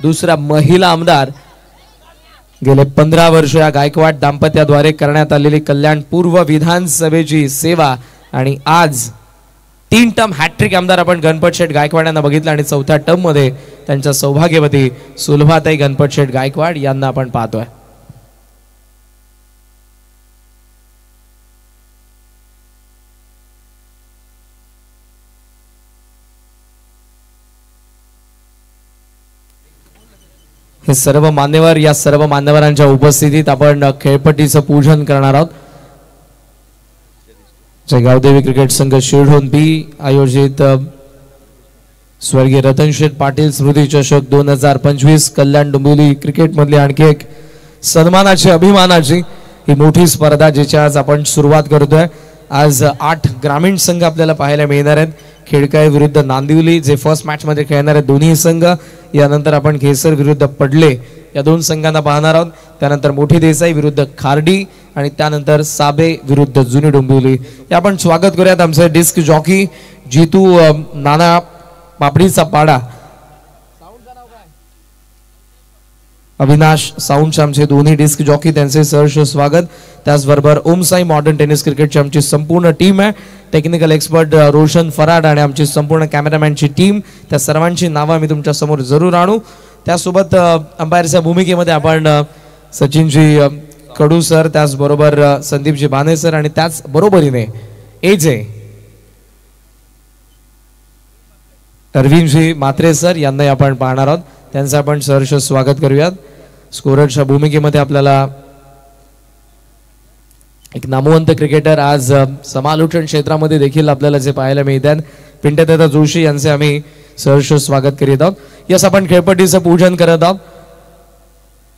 दुसरा महिला आमदार। गेले 15 वर्ष या गायकवाड दाम्पत्याद्वारे करण्यात आलेली कल्याण पूर्व विधानसभेची सेवा आणि आज 3 टर्म हॅट्रिक आमदार आपण गणपत शेठ गायकवाड यांना बघितलं आणि चौथ्या टर्म मध्ये त्यांच्या सौभाग्यवती सुलभाताई गणपत शेठ गायकवाड यांना आपण पाहतोय। हे सर्व मान्यवर, या सर्व मान्यवरांच्या उपस्थितीत आपण खेळपट्टीचं पूजन करणार आहोत। जयगावदेवी क्रिकेट संघ शिरढोण बी आयोजित स्वर्गीय रतन शेठ पाटील स्मृती चषक 2025 कल्याण डोंबिवली क्रिकेट मधली आणखी एक सन्मानाची अभिमानाची ही मोठी स्पर्धा जिची आज आपण सुरुवात करतोय। आज 8 ग्रामीण संघ आपल्याला पाहायला मिळणार आहेत। खेडकाळे विरुद्ध नांदिवली जे फर्स्ट मॅच मध्ये खेळणार आहेत दोन्ही संघ, यानंतर आपण केसर विरुद्ध पडले या 2 संघांना पाहणार आहोत। त्यानंतर मोठी देसाई विरुद्ध खार्डी आणि त्यानंतर साबे विरुद्ध जुनी डोंबिवली। या आपण स्वागत करूयात आमचे डिस्क जॉकी जीतू नाना पापडीचा पाडा, अविनाश साऊंडचे आमचे दोन्ही डिस्क जॉकी, त्यांचे सहर्ष स्वागत। त्याचबरोबर ओम साई मॉडर्न टेनिस क्रिकेटची आमची संपूर्ण टीम आहे। टेक्निकल एक्सपर्ट रोशन फराड आणि आमची संपूर्ण कॅमेरामॅनची टीम, त्या सर्वांची नावं मी तुमच्या समोर जरूर आणू। त्यासोबत अंपायरच्या भूमिकेमध्ये आपण सचिनजी कडू सर, त्याचबरोबर संदीपजी बाने सर आणि त्याच बरोबरीने एजे अरविंदजी मात्रे सर यांना आपण पाहणार आहोत। त्यांचं आपण सहर्ष स्वागत करूयात। स्कोररच्या भूमिकेमध्ये आपल्याला एक नामवंत क्रिकेटर आज समालोचन क्षेत्रामध्ये देखील आपल्याला जे पाहायला मिळतात पिंटदादा जोशी यांचे आम्ही सहर्ष स्वागत करीत आहोत। यस, आपण खेळपट्टीचं पूजन करत आहोत।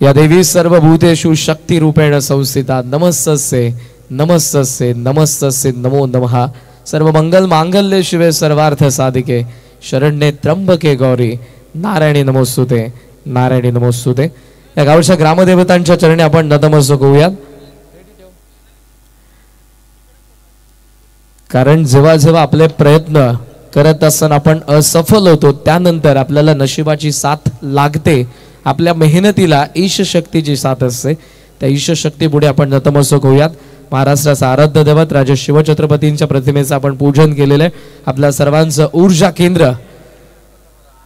या देवी सर्वभूतेषु शक्ती रूपेण संस्थिता नमस्तस्ये नमस्तस्ये नमस्तस्ये नमो नमः। सर्व मंगल मांगल्ये शिवे सर्वार्थ साधिके शरण्ये त्र्यंबके गौरी नारायणी नमोस्तुते नारायणी नमोस्तुते। या गावच्या ग्रामदेवतांच्या चरणी आपण नतमस्तक होऊयात, कारण जेव्हा जेव्हा आपले प्रयत्न करत असताना आपण असफल होतो त्यानंतर आपल्याला नशिबाची साथ लागते, आपल्या मेहनतीला ईश शक्तीची साथ असते। त्या ईश शक्तीपुढे आपण नतमस्तक होऊयात। महाराष्ट्राचा आराध्य दैवत राजे शिवछत्रपतींच्या प्रतिमेचं आपण पूजन केलेलं आहे। आपल्या सर्वांचं ऊर्जा केंद्र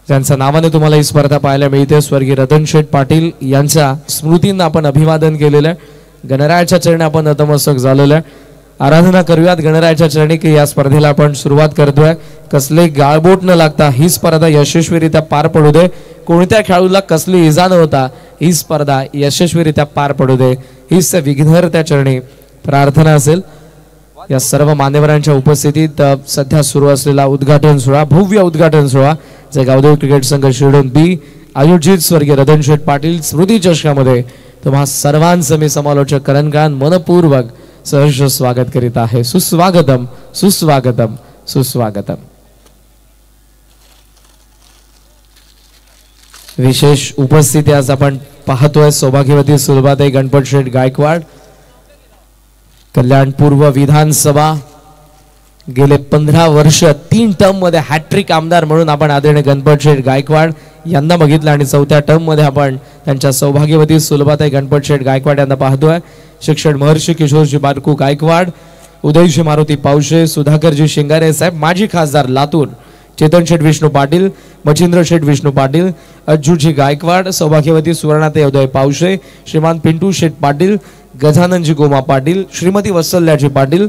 ज्यांच्या नावाने तुम्हाला ही स्पर्धा पाहायला मिळते स्वर्गीय रतन शेठ पाटील यांच्या स्मृतींना आपण अभिवादन केलेलं आहे। गणरायाच्या चरणी आपण नतमस्तक झालेलं आहे। आराधना करूयात गणरायाच्या चरणी की या स्पर्धेला आपण सुरुवात करतोय। कसले गाळबोट न लागता ही स्पर्धा यशस्वीरित्या पार पडू दे, कोणत्या खेळाडूला कसली इजा न होता ही स्पर्धा यशस्वीरित्या पार पडू दे हीच विघ्नहर्त्या चरणी प्रार्थना असेल। या सर्व मान्यवरांच्या उपस्थितीत सध्या सुरू असलेला उद्घाटन सोहळा, भव्य उद्घाटन सोहळा जयगावदेवी क्रिकेट संघ शिरढोण बी आयोजित स्वर्गीय रतन शेठ पाटील स्मृती चषकामध्ये तुम्हा सर्वांचं मी समालोचक करणकान मनपूर्वक सहर्ष स्वागत करीत आहे। सुस्वागतम सुस्वागतम सुस्वागतम। विशेष उपस्थिती आज आपण पाहतोय सौभाग्यवती सुलभाताई गणपत शेठ गायकवाड, कल्याण पूर्व विधानसभा गेले 15 वर्ष 3 टर्म मध्ये हॅट्रिक आमदार म्हणून आपण आदरणीय गणपत शेठ गायकवाड यांना बघितलं आणि चौथ्या टर्म मध्ये आपण त्यांच्या सौभाग्यवती सुलभाताई गणपत शेठ गायकवाड यांना पाहतोय। शिक्षण महर्षी किशोरजी बारकू गायकवाड, उदयजी मारुती पावशे, सुधाकरजी शिंगारे साहेब, माजी खासदार लातूर चेतन शेठ विष्णू पाटील, मच्छिंद्र शेठ विष्णू पाटील, अज्जूजी गायकवाड, सौभाग्यवती सुवर्णाताई उदय पावशे, श्रीमान पिंटू शेठ पाटील, गजाननजी गोमा पाटील, श्रीमती वत्सल्याजी पाटील,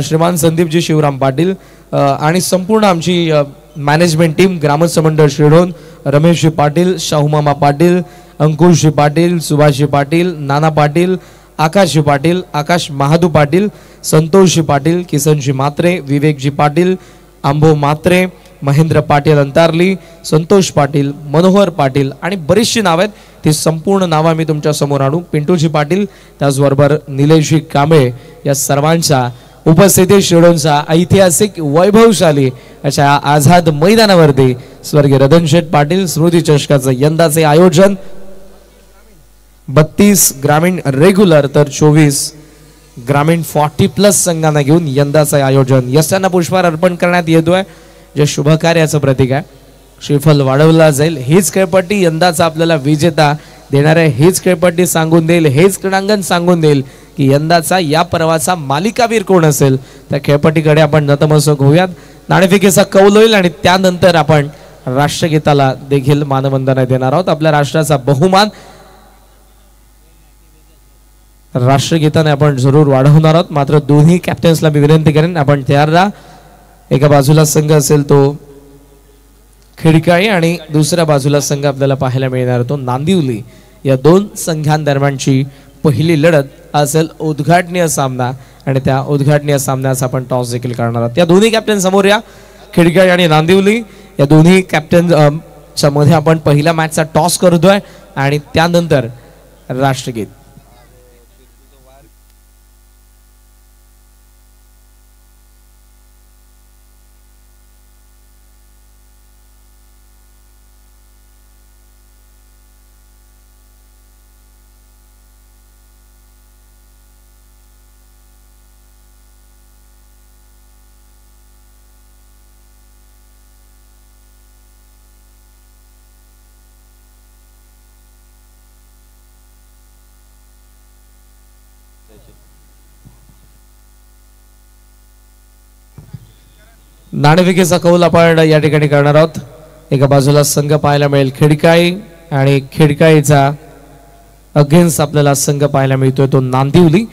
श्रीमान संदीपजी शिवराम पाटील आणि संपूर्ण आमची मॅनेजमेंट टीम, ग्रामस्थ मंडळ शिरढोण, रमेशजी पाटील, शाहूमामा पाटील, अंकुशजी पाटील, सुभाषजी पाटील, नाना पाटील, आकाशजी पाटील, आकाश महादू पाटील, संतोषजी पाटील, किसनजी मात्रे, विवेकजी पाटील, आंबो मात्रे, महेंद्र पाटील अंतारली, संतोष पाटील, मनोहर पाटील आणि बरीचशी नाव आहेत। ती संपूर्ण नावं मी तुमच्या समोर आणू। पिंटूजी पाटील, त्याचबरोबर निलेशजी कांबळे या सर्वांच्या उपस्थितीत शिरढोणचा ऐतिहासिक वैभवशाली अशा आझाद मैदानावरती स्वर्गीय रतन शेठ पाटील स्मृती चषकाचं यंदाचे आयोजन 32 ग्रामीण रेग्युलर तर 24 ग्रामीण 40+ संघांना घेऊन यंदाचे आयोजन यशांना पुष्पहार अर्पण करण्यात येतोय, जे शुभ कार्याचं प्रतीक आहे। श्रीफल वाढवला जाईल. हीच खेळपट्टी यंदाचा आपल्याला विजेता देणार आहे. हीच खेळपट्टी सांगून देईल, हेच क्रीडांगण सांगून देईल की यंदाचा या पर्वाचा मालिकावीर कोण असेल. त्या खेळपट्टीकडे आपण नतमस्तक होऊयात. नाणेफेकीचा कौल होईल आणि त्यानंतर आपण राष्ट्रगीताला देखील मानवंदना देणार आहोत. आपल्या राष्ट्राचा बहुमान राष्ट्रगीताने आपण जरूर वाढवणार आहोत. मात्र दोन्ही कॅप्टन्सला मी विनंती करेन आपण तयार राहा. एका बाजूला संघ असेल तो खिडकाळी आणि दुसऱ्या बाजूला संघ आपल्याला पाहायला मिळणार तो नांदिवली. या दोन संघांदरम्यानची पहिली लढत असेल उद्घाटनीय सामना आणि त्या उद्घाटनीय सामन्यास आपण टॉस देखील करणार आहोत. या दोन्ही कॅप्टन समोर या. खिडकाळी आणि नांदिवली या दोन्ही कॅप्टन च्या मध्ये आपण पहिल्या मॅचचा टॉस करतोय आणि त्यानंतर राष्ट्रगीत. नाणेफेकीचा कौल आपण या ठिकाणी करणार आहोत. एका बाजूला संघ पाहायला मिळेल खिडकाळी आणि खिडकाळीचा अगेन्स्ट आपल्याला संघ पाहायला मिळतोय तो नांदिवली.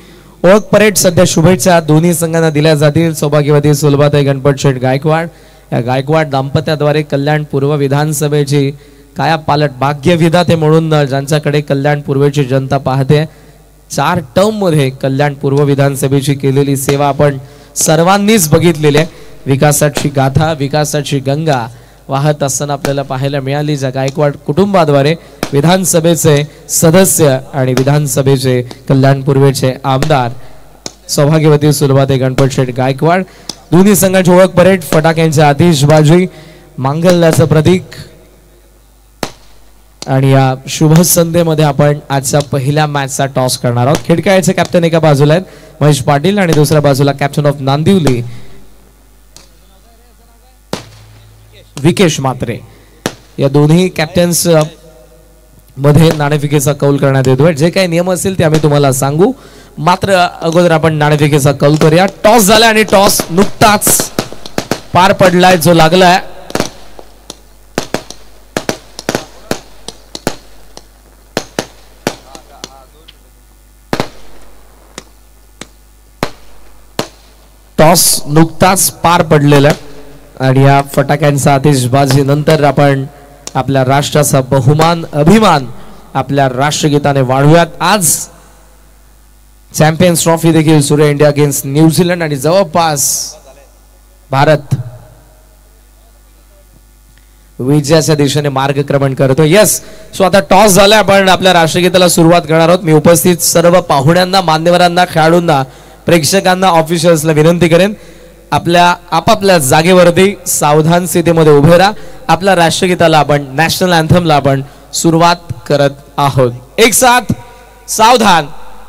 ओळख परेड सध्या शुभेच्छा दोन्ही संघांना दिल्या जातील. सौभाग्यवती सुलभाताई गणपत शेठ गायकवाड या गायकवाड दाम्पत्याद्वारे कल्याण पूर्व विधानसभेची काया पालट भाग्य विधाते म्हणून ज्यांच्याकडे कल्याण पूर्वेची जनता पाहते. 4 टर्म मध्ये कल्याण पूर्व विधानसभेची केलेली सेवा आपण सर्वांनीच बघितलेली आहे. विकासाची गाथा विकासाची गंगा वाहत असताना आपल्याला पाहायला मिळाली. ज्या गायकवाड कुटुंबाद्वारे विधानसभेचे सदस्य आणि विधानसभेचे कल्याण पूर्वेचे आमदार सौभाग्यवती सुलभाताई गणपत शेठ गायकवाड. दोन्ही संघाची ओळख परेड फटाक्यांची आतिषबाजी मांगल्याचं प्रतीक आणि या शुभ संध्येमध्ये आपण आजच्या पहिल्या मॅचचा टॉस करणार आहोत. खिडकाळीचे कॅप्टन एका बाजूला आहेत महेश पाटील आणि दुसऱ्या बाजूला कॅप्टन ऑफ नांदिवली विकेश मात्रे. या दोन्ही कॅप्टन्स मध्ये नाणेफेकीचा कौल करण्यात येतोय. जे काही नियम असतील ते आम्ही तुम्हाला सांगू. मात्र अगोदर आपण नाणेफेकीचा कौल करूया. टॉस झाला आणि टॉस नुकताच पार पडलाय जो लागलाय. टॉस नुकताच पार पडलेला आणि या फटाक्यांचा आतिषबाजी नंतर आपण आपल्या राष्ट्राचा बहुमान अभिमान आपल्या राष्ट्रगीताने वाढवूयात. आज चॅम्पियन्स ट्रॉफी देखील सुरू आहे. इंडिया अगेन्स्ट न्यूझीलंड आणि जवळपास भारत विजयाच्या दिशेने मार्गक्रमण करतो. यस सो आता टॉस झाला. आपण आपल्या राष्ट्रगीताला सुरुवात करणार आहोत. मी उपस्थित सर्व पाहुण्यांना मान्यवरांना खेळाडूंना प्रेक्षकांना ऑफिशियल्सला विनंती करेन आपल्या आपापल्या जागेवरती सावधान स्थितीमध्ये उभे राहा. आपल्या राष्ट्रगीताला आपण नॅशनल अँथमला आपण सुरुवात करत आहोत. एक साथ सावधान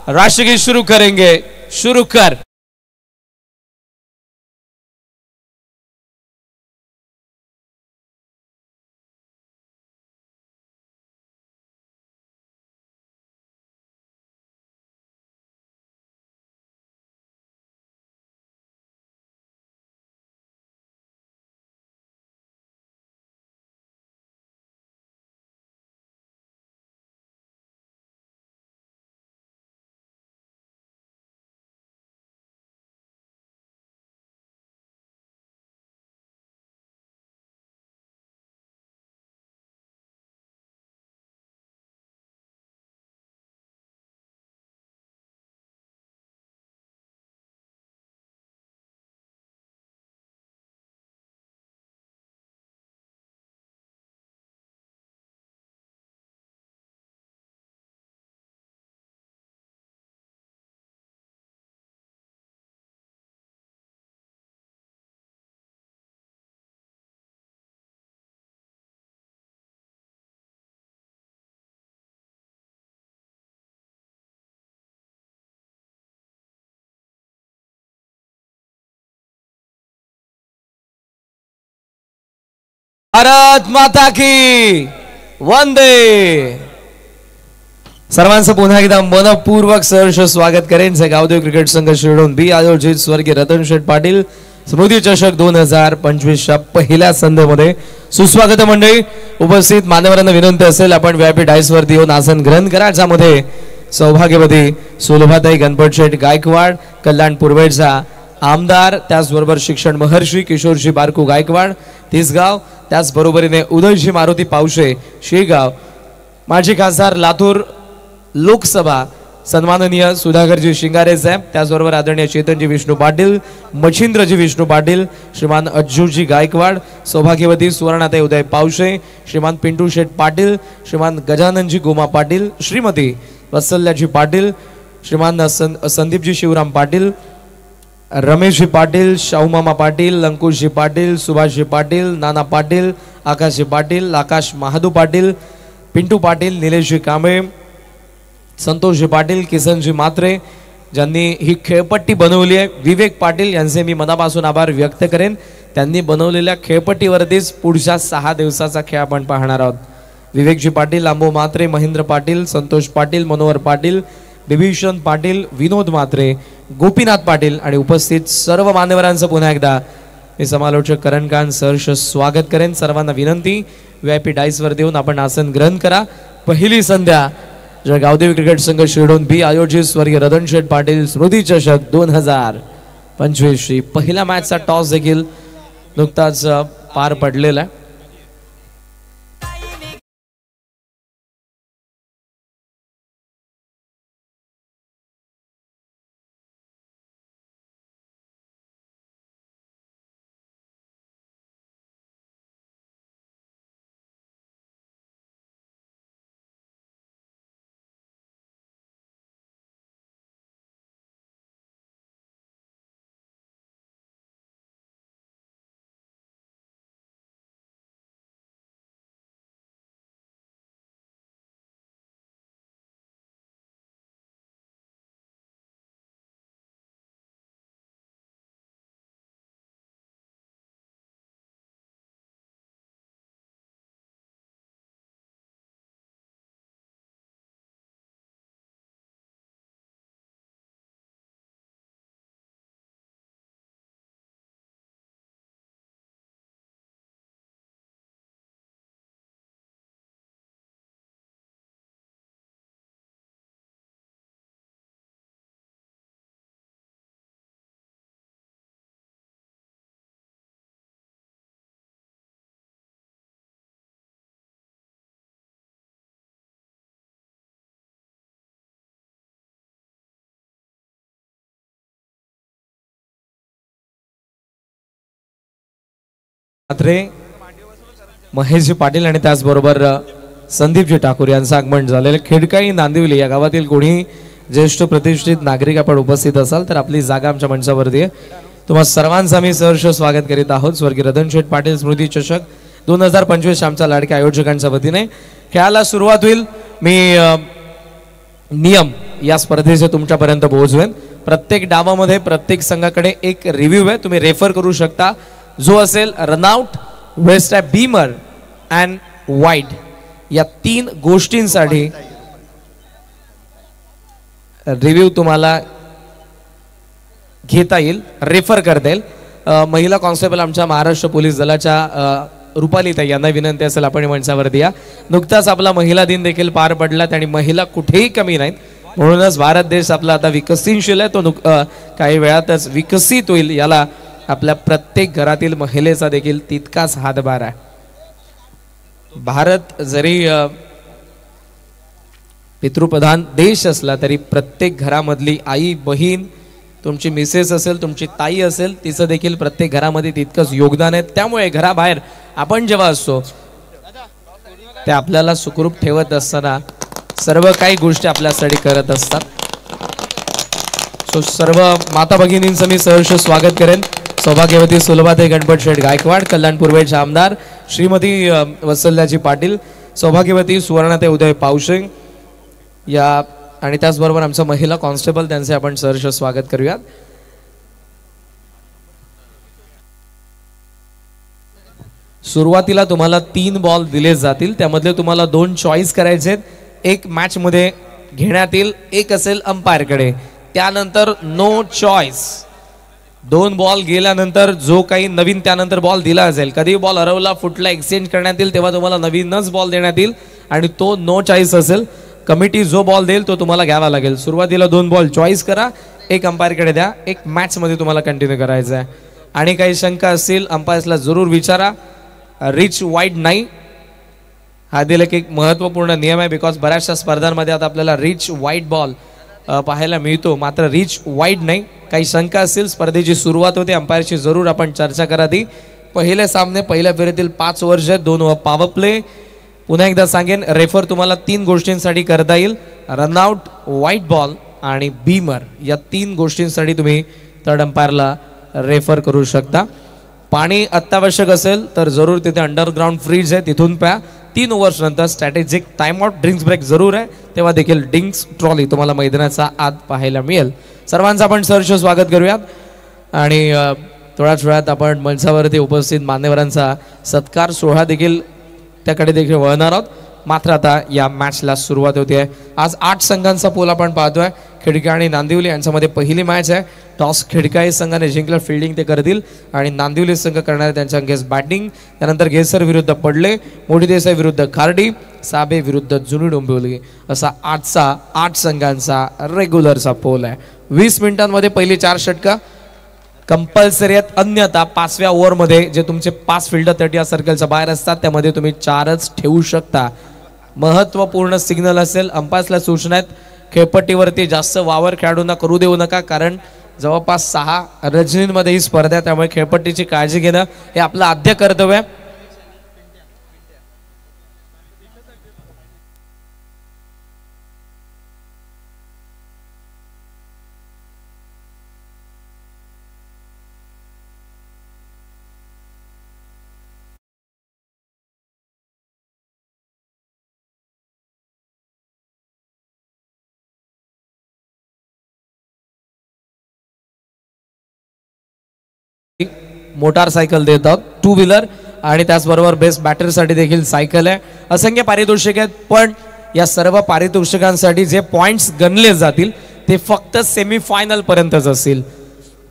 राष्ट्रगीत शुरू करेंगे. शुरू कर. भारत माता की वंदे. सर्वांचं पुन्हा एकदा मनपूर्वक सहर्ष स्वागत करेन. गावदेव क्रिकेट संघ शिरडोन बी आयोजित स्वर्गीय रतन शेठ पाटील स्मृती चषक 2025 च्या पहिल्या संधीमध्ये सुस्वागत मंडळी. उपस्थित मान्यवरांना विनंती असेल आपण व्हीआयपी डायस वरती येऊन आसन ग्रहण करा. ज्यामध्ये सौभाग्यवती सुलभाताई गणपत शेठ गायकवाड कल्याण पूर्वेचा आमदार, त्याचबरोबर शिक्षण महर्षी किशोरजी बारकू गायकवाड तिसगाव, त्याचबरोबरीने उदयजी मारुती पावशे शेगाव, माजी खासदार लातूर लोकसभा सन्माननीय सुधाकरजी शिंगारे साहेब, त्याचबरोबर आदरणीय चेतनजी विष्णू पाटील, मच्छिंद्रजी विष्णू पाटील, श्रीमान अज्जूजी गायकवाड, सौभाग्यवती सुवर्णाताई उदय पावशे, श्रीमान पिंटू शेठ पाटील, श्रीमान गजाननजी गोमा पाटील, श्रीमती वत्सल्याजी पाटील, श्रीमान संदीपजी शिवराम पाटील, रमेशजी पाटील, शाहूमामा पाटील, लंकुशजी पाटील, सुभाषजी पाटील, नाना पाटील, आकाशजी पाटील, आकाश महादू पाटील, पिंटू पाटील, निलेशजी कांबळे, संतोषजी पाटील, किसनजी मात्रे ज्यांनी ही खेळपट्टी बनवली आहे, विवेक पाटील यांचे मी मनापासून आभार व्यक्त करेन. त्यांनी बनवलेल्या खेळपट्टीवरतीच पुढच्या 6 दिवसाचा खेळ आपण पाहणार आहोत. विवेकजी पाटील, लांबो मात्रे, महेंद्र पाटील, संतोष पाटील, मनोहर पाटील, बिभीषण पाटील, विनोद मात्रे, गोपीनाथ पाटील आणि उपस्थित सर्व मान्यवरांचं पुन्हा एकदा मी समालोचक करणकांत सहर्ष स्वागत करेन. सर्वांना विनंती व्हीआयपी डायस वर देऊन आपण आसन ग्रहण करा. पहिली संध्या गावदेवी क्रिकेट संघ शिरडोन बी आयोजित स्वर्गीय रतन शेठ पाटील स्मृती चषक 2025 पहिल्या मॅचचा टॉस देखील नुकताच पार पडलेला आहे. महेशजी पाटील आणि त्याचबरोबर संदीपजी ठाकूर यांचं आगमन झालेलं. खेडकाई नांदिवली या गावातील कोणी ज्येष्ठ प्रतिष्ठित नागरिक आपण उपस्थित असाल तर आपली जागा आमच्या मंचावरती आहे. तुम्हा सर्वांचं आम्ही सहर्ष स्वागत करीत आहोत. स्वर्गीय रतन शेठ पाटील स्मृती चषक 2025 आमच्या लाडक्या आयोजकांच्या वतीने खेळाला सुरुवात होईल. मी नियम या स्पर्धेचे तुमच्यापर्यंत पोहोचवेन. प्रत्येक डावामध्ये प्रत्येक संघाकडे एक रिव्ह्यू आहे, तुम्ही रेफर करू शकता. जो असेल रनआउट, वेस्ट आहे बीमर अँड वाईड या 3 गोष्टींसाठी रिव्ह्यू तुम्हाला घेता येईल, रेफर करता येईल. महिला कॉन्स्टेबल आमच्या महाराष्ट्र पोलीस दलाच्या रुपालीताई यांना विनंती असेल आपण मंचावरती या. नुकताच आपला महिला दिन देखील पार पडला आणि महिला कुठेही कमी नाहीत. म्हणूनच भारत देश आपला आता विकसनशील आहे, तो काही वेळातच विकसित होईल. याला आपल्या प्रत्येक घरातील महिलेचा देखील तितकाच हातभार आहे. भारत जरी पितृप्रधान देश असला तरी प्रत्येक घरामधली आई, बहीण, तुमची मिसेस असेल, तुमची ताई असेल, तिचं देखील प्रत्येक घरामध्ये तितकंच योगदान आहे. त्यामुळे घराबाहेर आपण जेव्हा असतो ते आपल्याला सुखरूप ठेवत असताना सर्व काही गोष्टी आपल्यासाठी करत असतात. सो सर्व माता भगिनींचं मी सहर्ष स्वागत करेन. सौभाग्यवती सुलभाताई गणपत शेठ गायकवाड कल्याण पूर्वेचे आमदार, श्रीमती वत्सल्याजी पाटील, सौभाग्यवती सुवर्णाताई उदय पावशे या आणि त्याचबरोबर आमचा महिला कॉन्स्टेबल त्यांचे आपण सहर्ष स्वागत करूयात. सुरुवातीला तुम्हाला 3 बॉल दिले जातील, त्यामधले तुम्हाला 2 चॉईस करायचे आहेत. एक मॅच मध्ये घेण्यात येईल, एक असेल अंपायर कडे. त्यानंतर नो चॉईस. 2 बॉल गेल्यानंतर जो काही नवीन त्यानंतर बॉल दिला असेल, कधी बॉल हरवला फुटला एक्सचेंज करण्यात येईल, तेव्हा तुम्हाला नवीनच बॉल देण्यात येईल आणि तो नो चॉईस असेल. कमिटी जो बॉल देईल तो तुम्हाला घ्यावा लागेल. सुरुवातीला 2 बॉल चॉईस करा, एक अंपायर कडे द्या. एक मॅच मध्ये तुम्हाला कंटिन्यू करायचं आहे. आणि काही शंका असतील अंपायर्सला जरूर विचारा. रिच वाईड नाही हा दिला एक महत्त्वपूर्ण नियम आहे, बिकॉज बऱ्याचशा स्पर्धांमध्ये आता आपल्याला रिच वाईड बॉल पाहायला मिळतो, मात्र रिच वाईड नाही. काही शंका असतील, स्पर्धेची सुरुवात होते, अंपायरची जरूर आपण चर्चा करा. ती पहिले सामने पहिल्या फेरीतील 5 ओव्हर्स आहेत, 2 पॉवर प्ले. पुन्हा एकदा सांगेन, रेफर तुम्हाला 3 गोष्टींसाठी करता येईल. रनआउट, व्हाईट बॉल आणि बीमर या 3 गोष्टींसाठी तुम्ही थर्ड अंपायरला रेफर करू शकता. पाणी अत्यावश्यक असेल तर जरूर तिथे अंडरग्राउंड फ्रीज आहे, तिथून प्या. 3 ओव्हर्स नंतर स्ट्रॅटेजिक टाइमआउट, ड्रिंक्स ब्रेक जरूर आहे, तेव्हा देखील ड्रिंक्स ट्रॉली तुम्हाला मैदानाचा आत पाहायला मिळेल. सर्वांचं आपण सहर्ष स्वागत करूयात आणि थोड्याच वेळात आपण मंचावरती उपस्थित मान्यवरांचा सत्कार सोहळा देखील त्याकडे देखील वळणार आहोत. मात्र आता या मॅचला सुरुवात होते. आज 8 संघांचा पोल आपण पाहतोय. खिडका आणि नांदिवली यांच्यामध्ये पहिली मॅच आहे. टॉस खिडकाई संघाने जिंकलं, फिल्डिंग ते करतील आणि नांदिवली संघ करणारे त्यांच्या अंगेस बॅटिंग. त्यानंतर गेसर विरुद्ध पडले, मोठी देसाई विरुद्ध खार्डी, साबे विरुद्ध जुनी डोंबिवली असा आजचा 8 संघांचा रेग्युलरचा पोल आहे. 20 मिनिटांमध्ये पहिली 4 षटका कंपल्सरी आहेत. अन्यथा 5व्या ओव्हरमध्ये जे तुमचे 5 फिल्डर 30 या सर्कलच्या बाहेर असतात त्यामध्ये तुम्ही 4च ठेवू शकता. महत्त्वपूर्ण सिग्नल असेल. अंपायर्सला सूचना आहेत, खेळपट्टीवरती जास्त वावर खेळाडूंना करू देऊ नका, कारण जवळपास 6 रजनींमध्ये ही स्पर्धा आहे, त्यामुळे खेळपट्टीची काळजी घेणं हे आपलं आद्य कर्तव्य आहे. मोटारसायकल देत आहोत, 2 व्हीलर आणि त्याचबरोबर बेस्ट बॅटरसाठी देखील सायकल आहे. असंख्य पारितोषिक आहेत, पण या सर्व पारितोषिकांसाठी जे पॉइंट्स गणले जातील ते फक्त सेमीफायनल पर्यंतच असतील.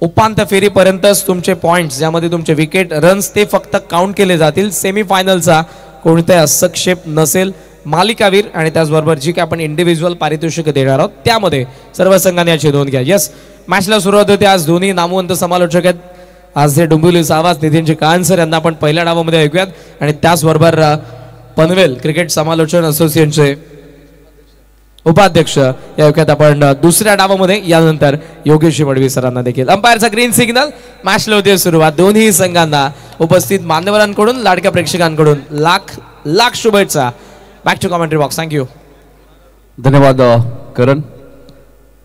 उपांत्य फेरीपर्यंतच तुमचे पॉइंट्स, ज्यामध्ये तुमचे विकेट रन्स ते फक्त काउंट केले जातील. सेमीफायनलचा कोणताही हस्तक्षेप नसेल. मालिकावीर आणि त्याचबरोबर जी की आपण इंडिव्हिज्युअल पारितोषिक देणार आहोत त्यामध्ये सर्व संघांनी याची नोंद घ्या. यस, मॅचला सुरुवात होते. आज दोन्ही नामवंत समालोचक आहेत. आज हे डोंबिवलीचा आवाज नितीनजी काळसर यांना आपण पहिल्या डावामध्ये ऐकूयात आणि त्याचबरोबर पनवेल क्रिकेट समालोचन असोसिएशनचे उपाध्यक्ष या ऐकूयात आपण दुसऱ्या डावामध्ये. यानंतर योगेश मडवी सरांना देखील. अंपायरचा ग्रीन सिग्नल. मॅचला होते सुरुवात. दोन्ही संघांना उपस्थित मान्यवरांकडून, लाडक्या प्रेक्षकांकडून लाख लाख शुभेच्छा. Back to commentary box. Thank you. धन्यवाद करण.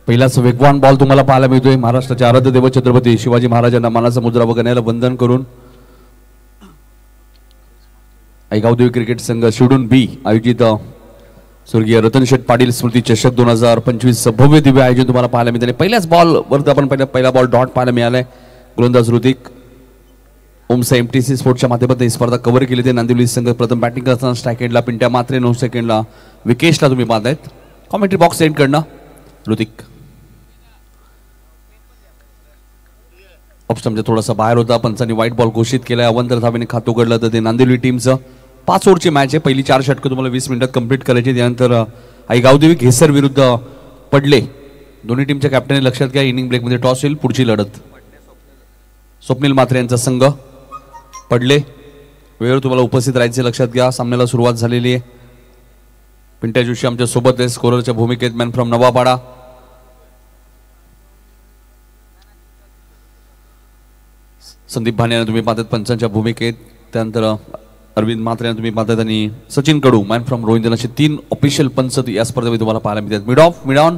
पहिलाच वेगवान बॉल तुम्हाला पाहायला मिळतोय. महाराष्ट्राचे आराध्य देव छत्रपती शिवाजी महाराजांना मानाचा मुद्रा बघण्याला वंदन करून ऐगावदेवी क्रिकेट संघ शिवडून बी आयोजित स्वर्गीय रतनशेठ पाटील स्मृती चषक 2025 भव्य दिव्य आयोजन तुम्हाला पाहायला मिळते. पहिल्याच बॉल वरती आपण पहिला बॉल डॉट पाहायला मिळालाय. गोलंदाज ऋतिक ओमसा एमटीसी स्पोर्ट्सच्या माध्यमातून ही स्पर्धा कव्हर केली. ते नांदिवली संघ प्रथम बॅटिंग करताना स्ट्राईक एंडला पिंट्या मात्रे, 9 सेकंडला विकेशला तुम्ही पाहतायत. कॉमेंट्री बॉक्स एंड करणं ऋतिक ऑप्शनमध्ये थोडासा बाहेर होता. पंचांनी व्हाईट बॉल घोषित केलाय. अवंतर धावेने खातं उघडलं. तर ते नांदिवली टीमचं 5 ओव्हरची मॅच आहे. पहिली 4 षटकं तुम्हाला 20 मिनिटात कंप्लीट करायची. त्यानंतर ऐगावदेवी घेसर विरुद्ध पडले. दोन्ही टीमच्या कॅप्टनने लक्षात घ्या, इनिंग ब्रेकमध्ये टॉस होईल. पुढची लढत स्वप्नील मात्रे यांचा संघ पडले. वेळेवर तुम्हाला उपस्थित राहायचे लक्षात घ्या. सामन्याला सुरुवात झालेली आहे. पिंट्या जोशी आमच्या सोबत आहे स्कोररच्या भूमिकेत. Man from Navapada. संदीप भाणे तुम्ही पाहतात पंचांच्या भूमिकेत. त्यानंतर अरविंद म्हात्रे तुम्ही पाहतात आणि सचिन कडू मॅन फ्रॉम रोहिंदन असे 3 ऑफिशियल पंच या स्पर्धेमध्ये तुम्हाला पाहायला मिळतात. Mid of, mid on.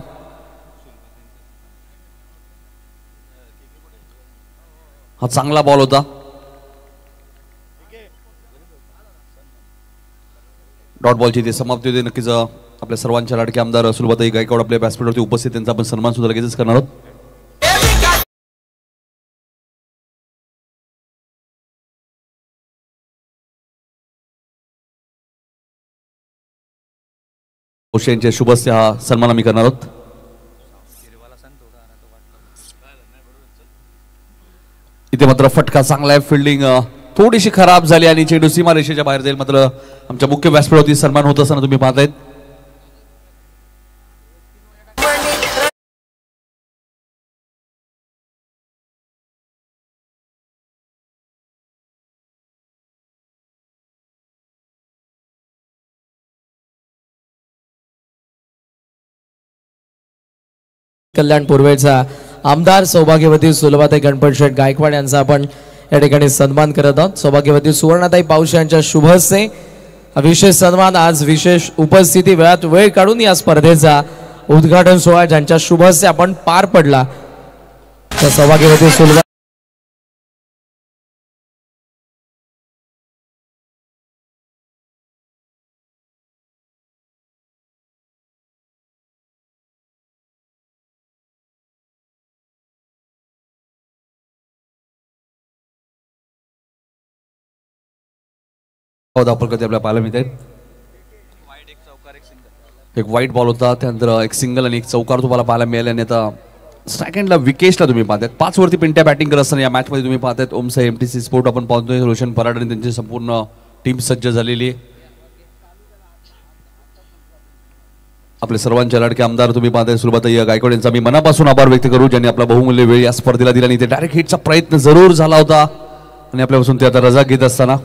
हा चांगला बॉल होता. डॉट बॉलची ते समाप्ती होते. नक्कीच आपल्या सर्वांच्या लाडके आमदार सुलभाताई गायकवाड आपल्या व्यासपीठावरती उपस्थित, त्यांचा आपण सन्मान सुद्धा लगेचच करणार आहोत. यांच्या शुभ हस्ते हा सन्मान आम्ही करणार आहोत. इथे मात्र फटका चांगला आहे. फिल्डिंग थोडीशी खराब झाली आणि चेंडू सीमारेषेच्या बाहेर जाईल. मात्र आमच्या मुख्य व्यासपीठावरती सन्मान होत असताना तुम्ही पाहतायत. कल्याण पूर्वेचा आमदार सौभाग्यवती सुलभाताई गणपत शेठ गायकवाड यांचा आपण या ठिकाणी सन्मान करत आहोत. सौभाग्यवती सुवर्णाताई पाऊस यांच्या शुभ हस्ते विशेष सन्मान. आज विशेष उपस्थिती वेळात वेळ काढून या स्पर्धेचा उद्घाटन सोहळा ज्यांच्या शुभ हस्ते आपण पार पडला त्या सौभाग्यवती सुलभा धावपल करते आपल्याला पाहायला मिळते. एक वाईट बॉल होता, त्यानंतर एक सिंगल आणि एक चौकार तुम्हाला पाहायला मिळाले. आणि आता सेकंडला विकेशला तुम्ही पाहतायत. 5 वरती पिंट्या बॅटिंग करत असताना या मॅच मध्ये तुम्ही पाहतायत ओमसाई एमटीसी स्पोर्ट आपण पाहतोय. रोशन पराड आणि त्यांची संपूर्ण टीम सज्ज झालेली आहे. आपले सर्वांचे लाडके आमदार तुम्ही पाहताय सुलभाताई गायकवाड यांचा मी मनापासून आभार व्यक्त करू, ज्यांनी आपला बहुमूल्य वेळ या स्पर्धेला दिला. आणि ते डायरेक्ट हिटचा प्रयत्न जरूर झाला होता आणि आपल्यापासून ते आता रजा घेत असताना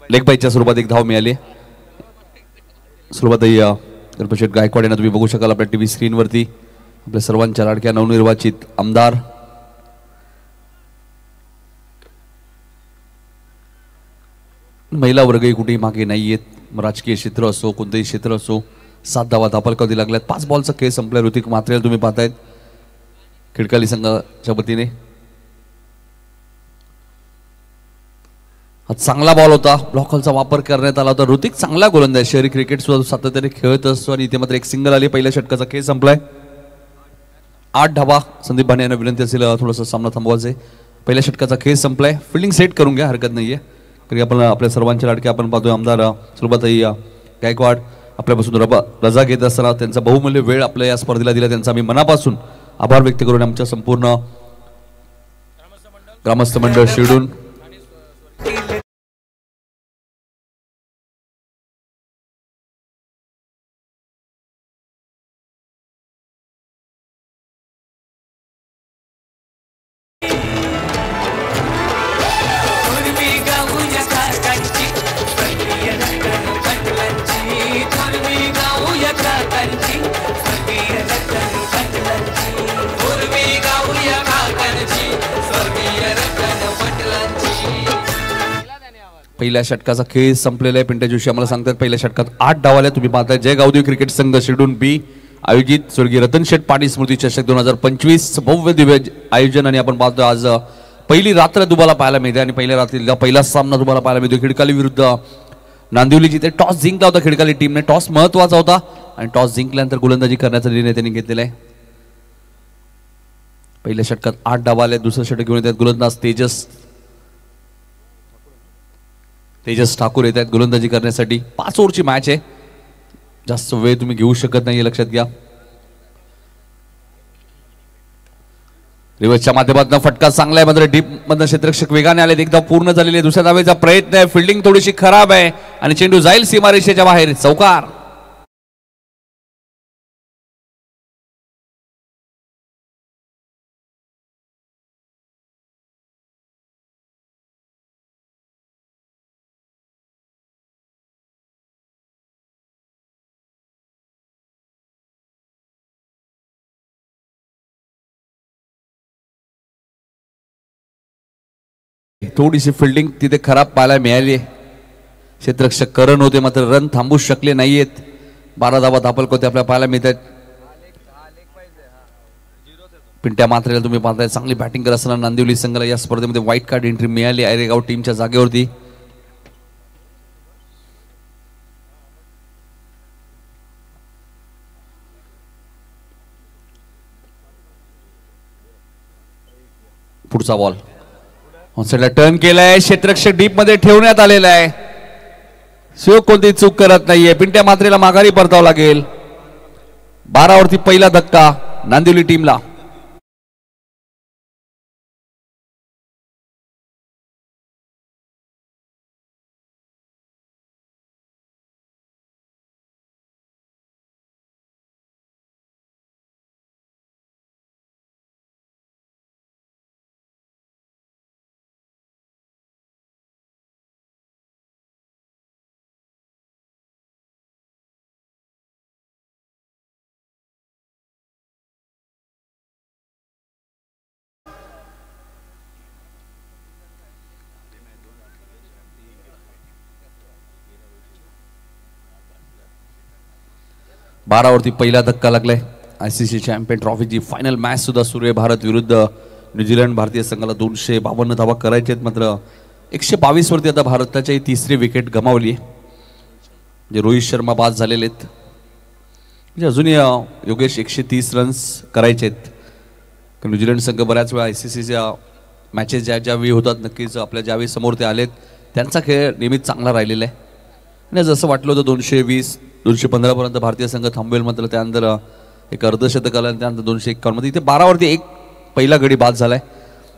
लेग बाईच्या स्वरूपात एक धाव मिळाली. सुलभाताई गणपत शेठ गायकवाड यांना तुम्ही बघू शकाल आपल्या टीव्ही स्क्रीनवरती. आपल्या सर्वांच्या लाडक्या नवनिर्वाचित आमदार. महिला वर्गही कुठेही मागे नाहीयेत. राजकीय क्षेत्र असो कोणतेही क्षेत्र असो. 7 धावा धापलकावधी लागल्यात. 5 बॉलचा खेळ संपलाय. ऋतिक मात्रेला तुम्ही पाहतायत खिडकाली संघाच्या वतीने. चांगला बॉल होता. ब्लॉकलचा वापर करण्यात आला होता. ऋतिक चांगला गोलंदाज. शहरी क्रिकेट सुद्धा सातत्याने खेळत असतो आणि इथे मात्र एक सिंगल आली. पहिल्या षटकाचा खेळ संपलाय. 8 धावा. संदीप भाणे यांना विनंती असेल थोडासा सामना थांबवायचा. पहिल्या षटकाचा खेळ संपलाय. फिल्डिंग सेट करून घ्या, हरकत नाहीये. कारण आपण आपल्या सर्वांच्या लाडके आपण पाहतोय आमदार सुलभाताई गायकवाड आपल्यापासून रजा घेत असताना त्यांचा बहुमूल्य वेळ आपल्या या स्पर्धेला दिला. त्यांचा आम्ही मनापासून आभार व्यक्त करून आमच्या संपूर्ण ग्रामस्थ मंडळ शिरडून पहिल्या षटकाचा खेळ संपलेला आहे. पिंट्या जोशी आम्हाला सांगतात पहिल्या षटकात 8 डावाल्या. तुम्ही पाहताय जय गावदेवी क्रिकेट संघ शिरडून बी आयोजित स्वर्गीय रतन शेठ पाटील स्मृती चषक 2025 भव्य दिव्य आयोजन. आणि आपण पाहतोय आज पहिली रात्र तुम्हाला पाहायला मिळते आणि पहिल्या रात्रीला पहिला सामना तुम्हाला पाहायला मिळतो खिडकाली विरुद्ध नांदिवली. जिथे टॉस जिंकला होता खिडकाली टीमने. टॉस महत्वाचा होता आणि टॉस जिंकल्यानंतर गोलंदाजी करण्याचा निर्णय त्यांनी घेतलेला आहे. पहिल्या षटकात 8 डावाले. दुसरं षटक घेऊन येतात गोलंदाज तेजस ठाकूर येत आहेत गोलंदाजी करण्यासाठी. 5 ओव्हरची मॅच आहे. जास्त वेळ तुम्ही घेऊ शकत नाही, लक्षात घ्या. रिव्हर्सच्या माध्यमातून फटका चांगला आहे. मात्र डीप मधनं क्षेत्ररक्षक वेगाने आले. एकदा पूर्ण झालेले. दुसऱ्या धावेचा प्रयत्न आहे. फिल्डिंग थोडीशी खराब आहे आणि चेंडू जाईल सीमारेषेच्या बाहेर. चौकार. थोडीशी फिल्डिंग तिथे खराब पाहायला मिळाली. क्षेत्ररक्षक करण होते मात्र रन थांबू शकले नाहीयेत. 12 धावा धापलकोते आपल्याला पाहायला मिळतात. पिंट्या मात्रेला तुम्ही पाहताय चांगली बॅटिंग करत असताना नांदिवली संघाला या स्पर्धेमध्ये व्हाईट कार्ड एंट्री मिळाली आयरेगाव टीमच्या जागेवरती. पुढचा बॉल टर्न केलाय. क्षेत्ररक्षक डीप मध्ये ठेवण्यात आलेला आहे. शिव कोणती चूक करत नाहीये. पिंट्या मात्रेला माघारी परतावं लागेल. 12 वरती पहिला धक्का नांदिवली टीमला. वरती पहिला धक्का लागलाय. ICC चॅम्पियन ट्रॉफीची फायनल मॅच सुद्धा सुरू आहे. भारत विरुद्ध न्यूझीलंड. भारतीय संघाला 252 धावा करायचे आहेत. मात्र 122 वरती आता भारताची तिसरी विकेट गमावली. जे रोहित शर्मा बाद झालेले आहेत. म्हणजे अजूनही योगेश 130 रन्स करायचे आहेत. न्यूझीलंड संघ बऱ्याच वेळा ICCच्या मॅचेस ज्यावेळी होतात नक्कीच आपल्या ज्यावेळी समोर ते आलेत त्यांचा खेळ नेहमीच चांगला राहिलेला आहे. आणि जसं वाटलं होतं 220 215 पर्यंत भारतीय संघ थांबवेल, मात्र त्यानंतर एक अर्धशतक आलं आणि त्यानंतर 251 मध्ये इथे 12 वरती एक पहिला गडी बाद झालाय.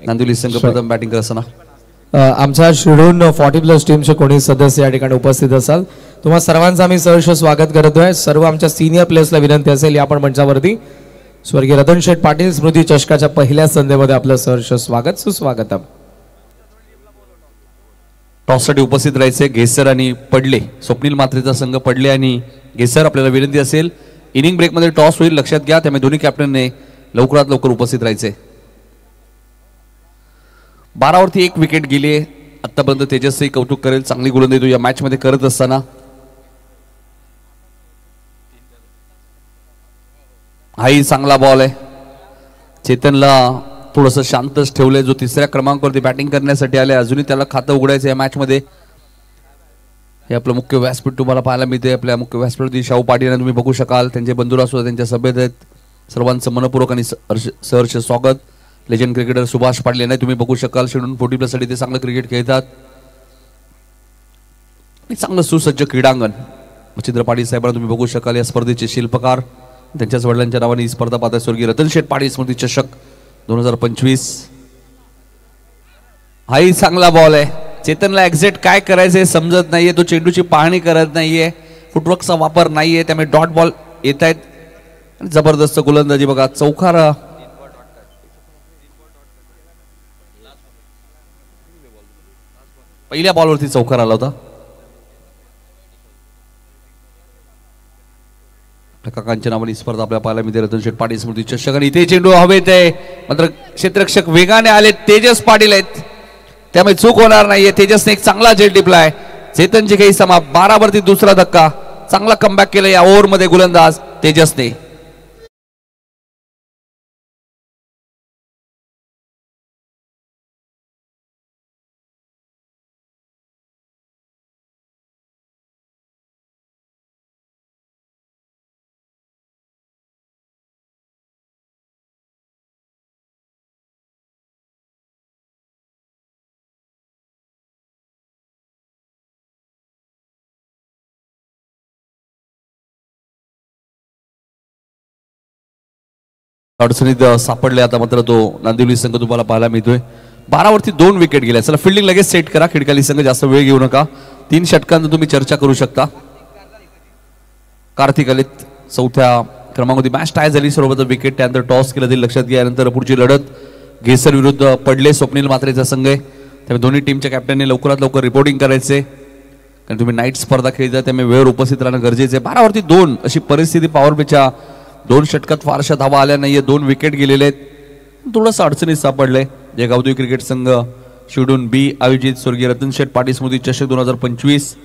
नांदिवली संघ प्रथम बॅटिंग करत असताना आमच्या शिडून 40+ टीमचे कोणी सदस्य या ठिकाणी उपस्थित असाल तुम्हा सर्वांचं आम्ही सहर्ष स्वागत करतोय. सर्व आमच्या सिनियर प्लेयर्सला विनंती असेल या पण मंचावरती स्वर्गीय रतन शेठ पाटील स्मृती चषकाच्या पहिल्या संधीमध्ये आपलं सहर्ष स्वागत सुस्वागत. टॉससाठी उपस्थित राहायचे घेसर आणि पडले. स्वप्नील मात्रेचा संघ पडले आणि घेसर. आपल्याला विनंती असेल इनिंग ब्रेकमध्ये टॉस होईल लक्षात घ्या, त्यामुळे दोन्ही कॅप्टनने लवकरात लवकर उपस्थित राहायचे. 12 वरती एक विकेट गेली. आतापर्यंत तेजसही कौतुक करेल, चांगली गोलंदाजी तो या मॅच मध्ये करत असताना. हाही चांगला बॉल आहे. चेतनला थोडस शांतच ठेवलंय, जो तिसऱ्या क्रमांकावरती बॅटिंग करण्यासाठी आले. अजूनही त्याला खातं उघडायचं या मॅच मध्ये. हे आपलं मुख्य व्यासपीठ तुम्हाला पाहायला मिळते. आपल्या मुख्य व्यासपीठवरती शाहू पाटील यांना तुम्ही बघू शकाल. त्यांचे बंधुरा सुद्धा त्यांच्या सभेत आहेत. सर्वांचं मनपूर्वक आणि सहर्ष स्वागत. लेजंड क्रिकेटर सुभाष पाटील यांना तुम्ही बघू शकाल. शेड्यूल 40+ साठी ते चांगलं क्रिकेट खेळतात. चांगलं सुसज्ज क्रीडांगण. मच्छिंद्र पाटील साहेबांना तुम्ही बघू शकाल. या स्पर्धेचे शिल्पकार त्यांच्याच वडिलांच्या नावाने ही स्पर्धा पाहतात. स्वर्गीय रतन शेठ पाटील स्मृती चषक 2025. हाही चांगला बॉल आहे. चेतनला एक्झॅक्ट काय करायचंय समजत नाहीये. तो चेंडूची पाहणी करत नाहीये. फुटवर्कचा वापर नाहीये, त्यामुळे डॉट बॉल येत आहेत. जबरदस्त गोलंदाजी बघा. चौकार पहिल्या बॉलवरती चौकार आला होता. काकांच्या नावाने स्पर्धा आपल्या पाहायला मिळते. रतन शेठ पाटील स्मृती चषक आणि इथे चेंडू हवेत आहे. मात्र क्षेत्ररक्षक वेगाने आले. तेजस पाटील आहेत, त्यामुळे चूक होणार नाहीये. तेजसने एक चांगला झेल टिपलाय. चेतनची काही समा. 12 वरती दुसरा धक्का. चांगला कमबॅक केला या ओव्हरमध्ये गोलंदाज तेजसने. अडचणीत सापडले आता, मात्र तो नांदिवली संघ तुम्हाला पाहायला मिळतोय. 12 वरती 2 विकेट गेल्या. चला फिल्डिंग लगेच सेट करा. खिडकाली संघ जास्त वेळ घेऊ नका. 3 षटकांत तुम्ही चर्चा करू शकता. कार्तिक आलेत. 4थ्या क्रमांकावरती मॅच टाय झाली. सर्वप्रथम विकेट, त्यानंतर टॉस केलं जाईल लक्षात घ्या. यानंतर पुढची लढत घेसर विरुद्ध पडले. स्वप्नील मात्रेचा संघ आहे, त्यामुळे दोन्ही टीमच्या कॅप्टनने लवकरात लवकर रिपोर्टिंग करायचे, कारण तुम्ही नाईट स्पर्धा खेळता, त्यामुळे वेळेवर उपस्थित राहणं गरजेचं आहे. 12 वरती 2 अशी परिस्थिती. पॉवर प्लेच्या 2 षटकात फारशा धावा आल्या नाहीये. 2 विकेट गेलेले आहेत. थोडंसं अडचणीत सापडलंय. जे गावदेवी क्रिकेट संघ शिवडून बी आयोजित स्वर्गीय रतन शेठ पाटील स्मृती चषक 2025.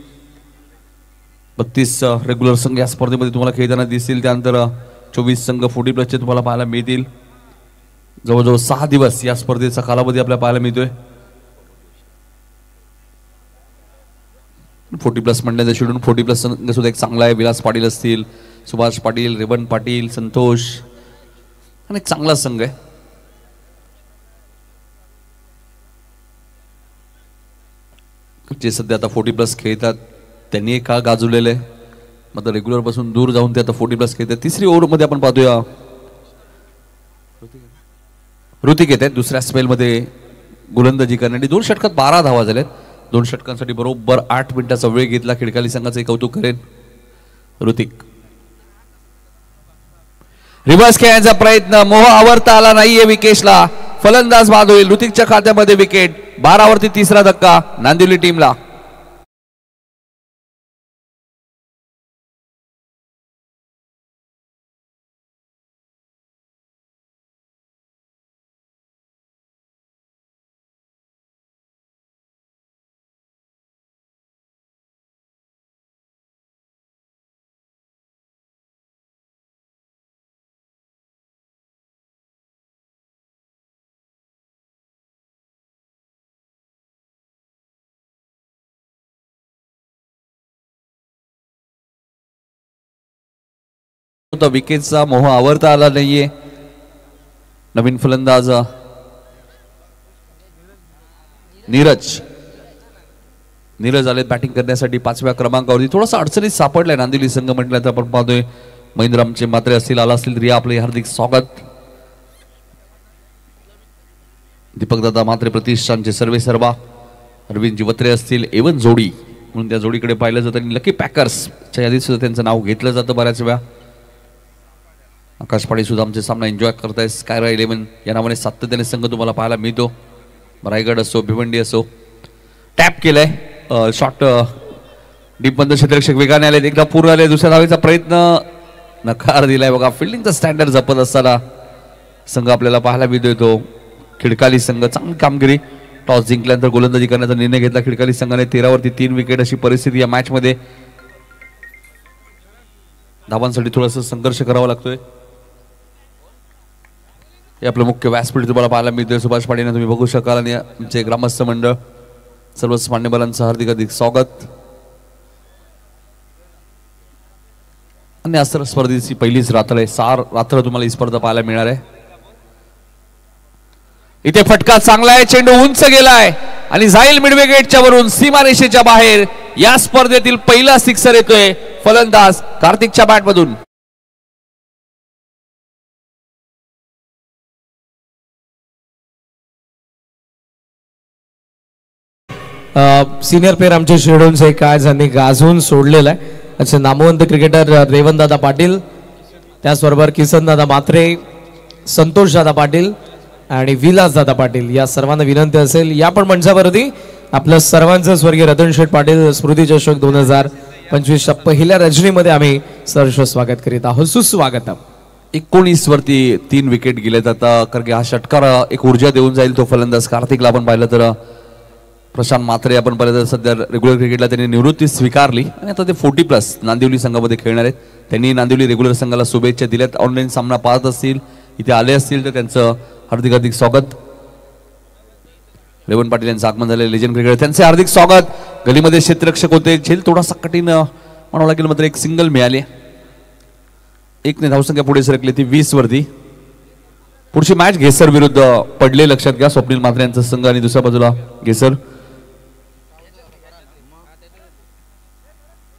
32 रेग्युलर संघ या स्पर्धेमध्ये तुम्हाला खेळताना दिसतील. त्यानंतर 24 संघ 40+ चे तुम्हाला पाहायला मिळतील. जवळजवळ 6 दिवस या स्पर्धेचा कालावधी आपल्याला पाहायला मिळतोय. 40+ म्हणण्याचं शेड्यूल 40+ संघ सुद्धा एक चांगला आहे. विलास पाटील असतील, सुभाष पाटील, रेवण पाटील, संतोष, आणि एक चांगला संघ आहे. जे सध्या आता 40+ खेळतात. त्यांनी एक काळ गाजवलेलं आहे. मात्र रेग्युलर पासून दूर जाऊन ते आता 40+ खेळतात. तिसरी ओव्हरमध्ये आपण पाहतोय ऋतिक येत आहेत दुसऱ्या स्पेलमध्ये गोलंदाजी करण्यासाठी. 2 षटकात 12 धावा झाल्यात. 2 षटकांसाठी बरोबर 8 मिनिटाचा वेळ घेतला. खिडकाली संघाचे कौतुक करेन ऋतिक. रिव्हर्स खेळण्याचा प्रयत्न, मोह आवरता आला नाहीये विकेशला. फलंदाज बाद होईल. ऋतिकच्या खात्यामध्ये विकेट. 12 वरती तिसरा धक्का नांदिवली टीमला. विकेटचा मोह आवरता आला नाहीये. नवीन फलंदाज नीरज आले बॅटिंग करण्यासाठी 5व्या क्रमांकावरती. थोडासा अडचणीत सापडलाय नांदिवली संघ म्हटलं तर आपण पाहतोय. महेंद्रमचे मात्रे असतील, आला असतील रिया, आपले हार्दिक स्वागत. दीपकदादा मात्रे प्रतिष्ठानचे सर्वेसर्वा अरविंद जिवत्रे असतील, एवन जोडी म्हणून त्या जोडीकडे पाहिलं जातं. आणि लकी पॅकर्सच्या यादीत सुद्धा त्यांचं नाव घेतलं जातं बऱ्याच वेळा. आकाश पाडी सुद्धा आमचे सामना एन्जॉय करताय. स्कायरा 11 या नावाने सातत्याने संघ तुम्हाला पाहायला मिळतो. रायगड असो, भिवंडी असो. टॅप केलंय शॉट, डीपबंद क्षेत्ररक्षक वेगाने आले, एकदा पूर्ण आले. दुसऱ्या धावेचा प्रयत्न नकार दिलाय. बघा फिल्डिंगचा स्टँडर्ड जपत असताना संघ आपल्याला पाहायला मिळतोय. तो खिडकाली संघ चांगली कामगिरी. टॉस जिंकल्यानंतर गोलंदाजी करण्याचा निर्णय घेतला खिडकाली संघाने. 13 वरती 3 विकेट अशी परिस्थिती या मॅच मध्ये. धावांसाठी थोडासा संघर्ष करावा लागतोय. हे आपलं मुख्य व्यासपीठ तुम्हाला पाहायला मिळतोय. सुभाष पाटील तुम्ही बघू शकाल. आणि आमचे ग्रामस्थ मंडळ सर्वच मान्यवरांचं हार्दिक स्वागत. आणि आज तर स्पर्धेची पहिलीच रात्र आहे. 6 रात्र तुम्हाला ही स्पर्धा पाहायला मिळणार आहे. इथे फटका चांगला आहे. चेंडू उंच गेलाय आणि जाईल मिडवे गेटच्या वरून सीमारेषेच्या बाहेर. या स्पर्धेतील पहिला सिक्सर येतोय फलंदाज कार्तिकच्या बॅट मधून. सिनियर प्लेअर आमचे शेडोनचे काय ज्यांनी गाजवून सोडलेलं आहे असे नामवंत क्रिकेटर रेवणदादा पाटील, त्याचबरोबर किसनदादा मात्रे, संतोषदादा पाटील आणि विलासदादा पाटील या सर्वांना विनंती असेल या पण मंचावरती आपल्या सर्वांचं स्वर्गीय रतन शेठ पाटील स्मृती चषक 2025च्या पहिल्या रजनीमध्ये आम्ही सहर्ष स्वागत करीत आहोत. सुस्वागत. 19 वरती 3 विकेट गेलेत आता. कारण की हा षटकार एक ऊर्जा देऊन जाईल तो फलंदाज कार्तिकला. आपण पाहिलं तर प्रशांत मात्रे आपण पाहिलं तर सध्या रेग्युलर क्रिकेटला त्यांनी निवृत्ती स्वीकारली आणि आता ते 40+ नांदिवली संघामध्ये खेळणार आहेत. त्यांनी नांदिवली रेग्युलर संघाला शुभेच्छा दिल्यात. ऑनलाईन सामना पाहत असतील, इथे आले असतील तर त्यांचं हार्दिक स्वागत. रेवण पाटील यांचं आगमन झाले, लेजंड क्रिकेटर, त्यांचे हार्दिक स्वागत. गलीमध्ये क्षेत्ररक्षक होते, झेल थोडासा कठीण म्हणावं लागेल, मात्र एक सिंगल मिळाली. 1 धावसंख्या पुढे सरकली ती 20 वरती. पुढची मॅच घेसर विरुद्ध पडले, लक्षात घ्या. स्वप्नील मात्रे यांचा संघ आणि दुसऱ्या बाजूला घेसर.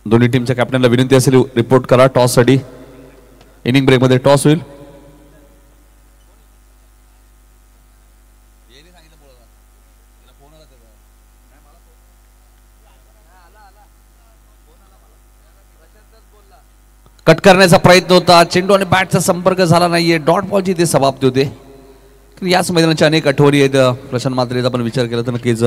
दोन्ही टीमच्या कॅप्टनला विनंती असेल रिपोर्ट करा टॉस साठी. इनिंग ब्रेक मध्ये टॉस होईल. कट करण्याचा प्रयत्न होता, चेंडू आणि बॅटचा संपर्क झाला नाहीये. डॉट बॉलची ते समाप्ती होते. याच मैदानाच्या अनेक आठवणी आहेत. प्रशांत मात्रेचा आपण विचार केला तर नक्कीच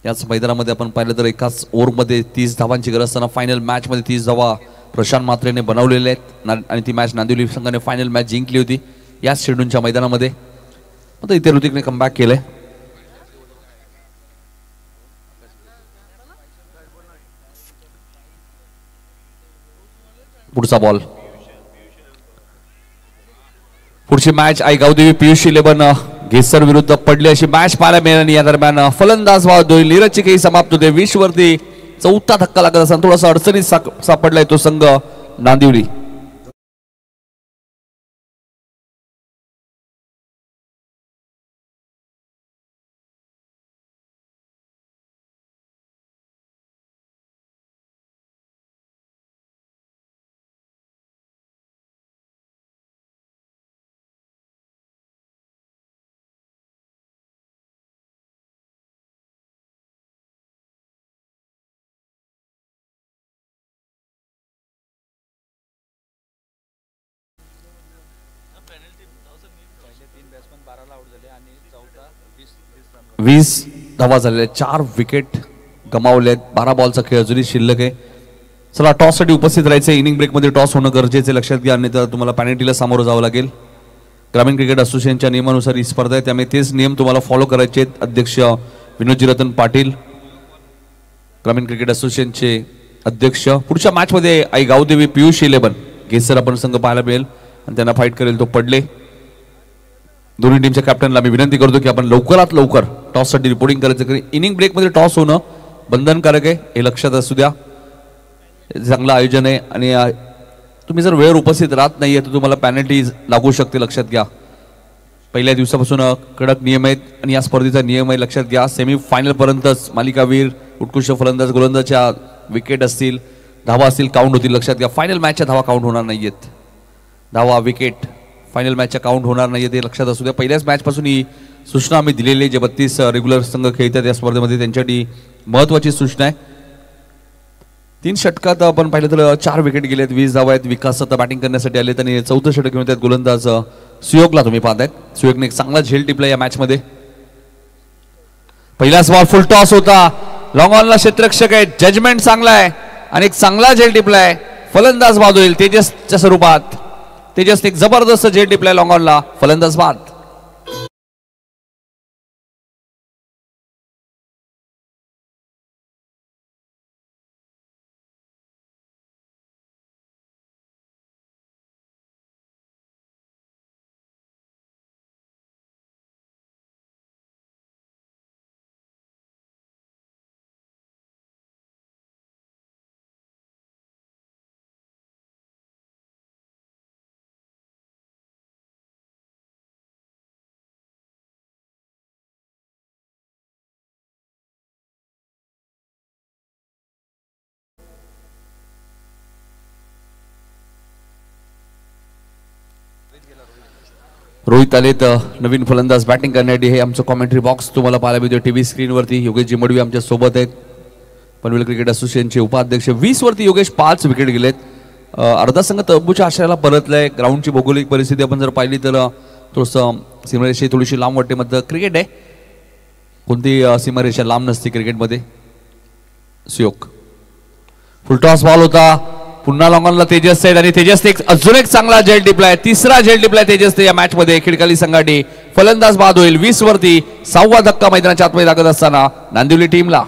याच मैदानामध्ये आपण पाहिलं तर एकाच ओव्हरमध्ये 30 धावांची गरज असताना फायनल मॅच मध्ये 30 धावा प्रशांत मात्रेने बनवलेले आहेत आणि ती मॅच नांदिवली संघाने फायनल मॅच जिंकली होती याच शेड्यूलच्या मैदानामध्ये. आता इथे ऋतिकने कमबॅक केलंय. पुढचा बॉल. पुढची मॅच आई गावदेवी पियुष 11 घेसर विरुद्ध पडले अशी मॅच पाहायला मिळाली. या दरम्यान फलंदाज बाद होईल. नीरजची काही समाप्त होते. 20 वरती 4था धक्का लागत असताना थोडासा अडचणीत सापडलाय तो संघ नांदिवली. 20 धावा झालेल्या, 4 विकेट गमावलेत, 12 बॉलचा खेळ अजूनही शिल्लक आहे. चला टॉससाठी उपस्थित राहायचं. इनिंग ब्रेकमध्ये टॉस होणं गरजेचं आहे, लक्षात घ्या, अन्यथा तुम्हाला पेनल्टीला सामोरं जावं लागेल. ग्रामीण क्रिकेट असोसिएशनच्या नियमानुसार ही स्पर्धा आहे, त्यामुळे तेच नियम तुम्हाला फॉलो करायचे आहेत. अध्यक्ष विनोदजी रतन पाटील, ग्रामीण क्रिकेट असोसिएशनचे अध्यक्ष. पुढच्या मॅचमध्ये आई गावदेवी पियुष 11 घेसर आपण संघ पाहायला मिळेल आणि त्यांना फाईट करेल तो पडले. दोन्ही टीमच्या कॅप्टनला मी विनंती करतो की आपण लवकरात लवकर टॉससाठी रिपोर्टिंग करायचं. इनिंग ब्रेकमध्ये टॉस होणं बंधनकारक आहे, हे लक्षात असू द्या. चांगलं आयोजन आहे आणि तुम्ही जर वेळेवर उपस्थित राहत नाहीये तर तुम्हाला पेनल्टी लागू शकते, लक्षात घ्या. पहिल्या दिवसापासून कडक नियम आहेत आणि या स्पर्धेचा नियम आहे, लक्षात घ्या. सेमीफायनल पर्यंतच मालिकावीर, उत्कृष्ट फलंदाज, गोलंदाजच्या विकेट असतील, धावा असतील, काउंट होतील, लक्षात घ्या. फायनल मॅचच्या धावा काउंट होणार नाहीयेत. धावा विकेट फायनल मॅचच्या काउंट होणार नाहीये, ते लक्षात असू द्या. पहिल्याच मॅचपासून ही सूचना आम्ही दिलेली आहे. जे 32 रेग्युलर संघ खेळतात या स्पर्धेमध्ये त्यांच्यासाठी महत्वाची सूचना आहे. 3 षटकात आपण पाहिलं तर 4 विकेट गेलेत, 20 धावा आहेत. विकास आता बॅटिंग करण्यासाठी आलेत आणि 4थं षटक घेऊन येतात गोलंदाज सुयोगला तुम्ही पाहतायत. सुयोगने एक चांगला झेल टिपला या मॅच मध्ये. पहिलाच बॉल फुल टॉस होता, लॉंग ऑनला क्षेत्ररक्षक आहे, जजमेंट चांगला आहे आणि एक चांगला झेल टिपलाय. फलंदाज बाद होईल तेजसच्या स्वरूपात. तेजसने एक जबरदस्त झेल टिपलाय लॉंग ऑनला, फलंदाज बाद. रोहित आलेत नवीन फलंदाज बॅटिंग करण्यासाठी. हे आमचं कॉमेंट्री बॉक्स तुम्हाला पाहायला मिळतो टीव्ही स्क्रीनवरती. योगेश मडवी आमच्या सोबत आहेत, पनवेल क्रिकेट असोसिएशनचे उपाध्यक्ष. 20 वरती योगेश 5 विकेट गेलेत. अर्धा संघ तंबूच्या आश्रयाला परतलाय. ग्राउंडची भौगोलिक परिस्थिती आपण जर पाहिली तर थोडंसं सीमारेषा थोडीशी लांब वाटते. मध्य क्रिकेट आहे, कोणती सीमारेषा लांब नसते क्रिकेटमध्ये. सुयोग फुलटॉस बॉल होता, पुन्हा लॉंगॉनला तेजस आहेत आणि तेजसने अजून एक चांगला झेल टिपलाय. 3रा झेल टिपलाय तेजसने या मॅच मध्ये. खिडकाली संघाटी फलंदाज बाद होईल. 20 वरती 6वा धक्का मैदानाच्या आतमध्ये लागत असताना नांदिवली टीमला.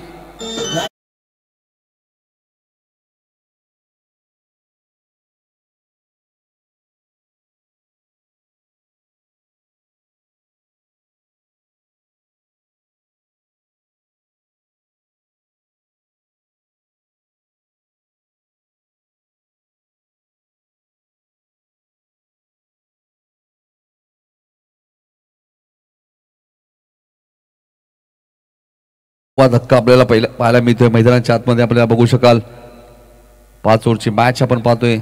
धक्का आपल्याला पाहायला मिळतोय मैदानाच्या आतमध्ये. आपल्याला बघू शकाल 5 ओव्हरची मॅच आपण पाहतोय.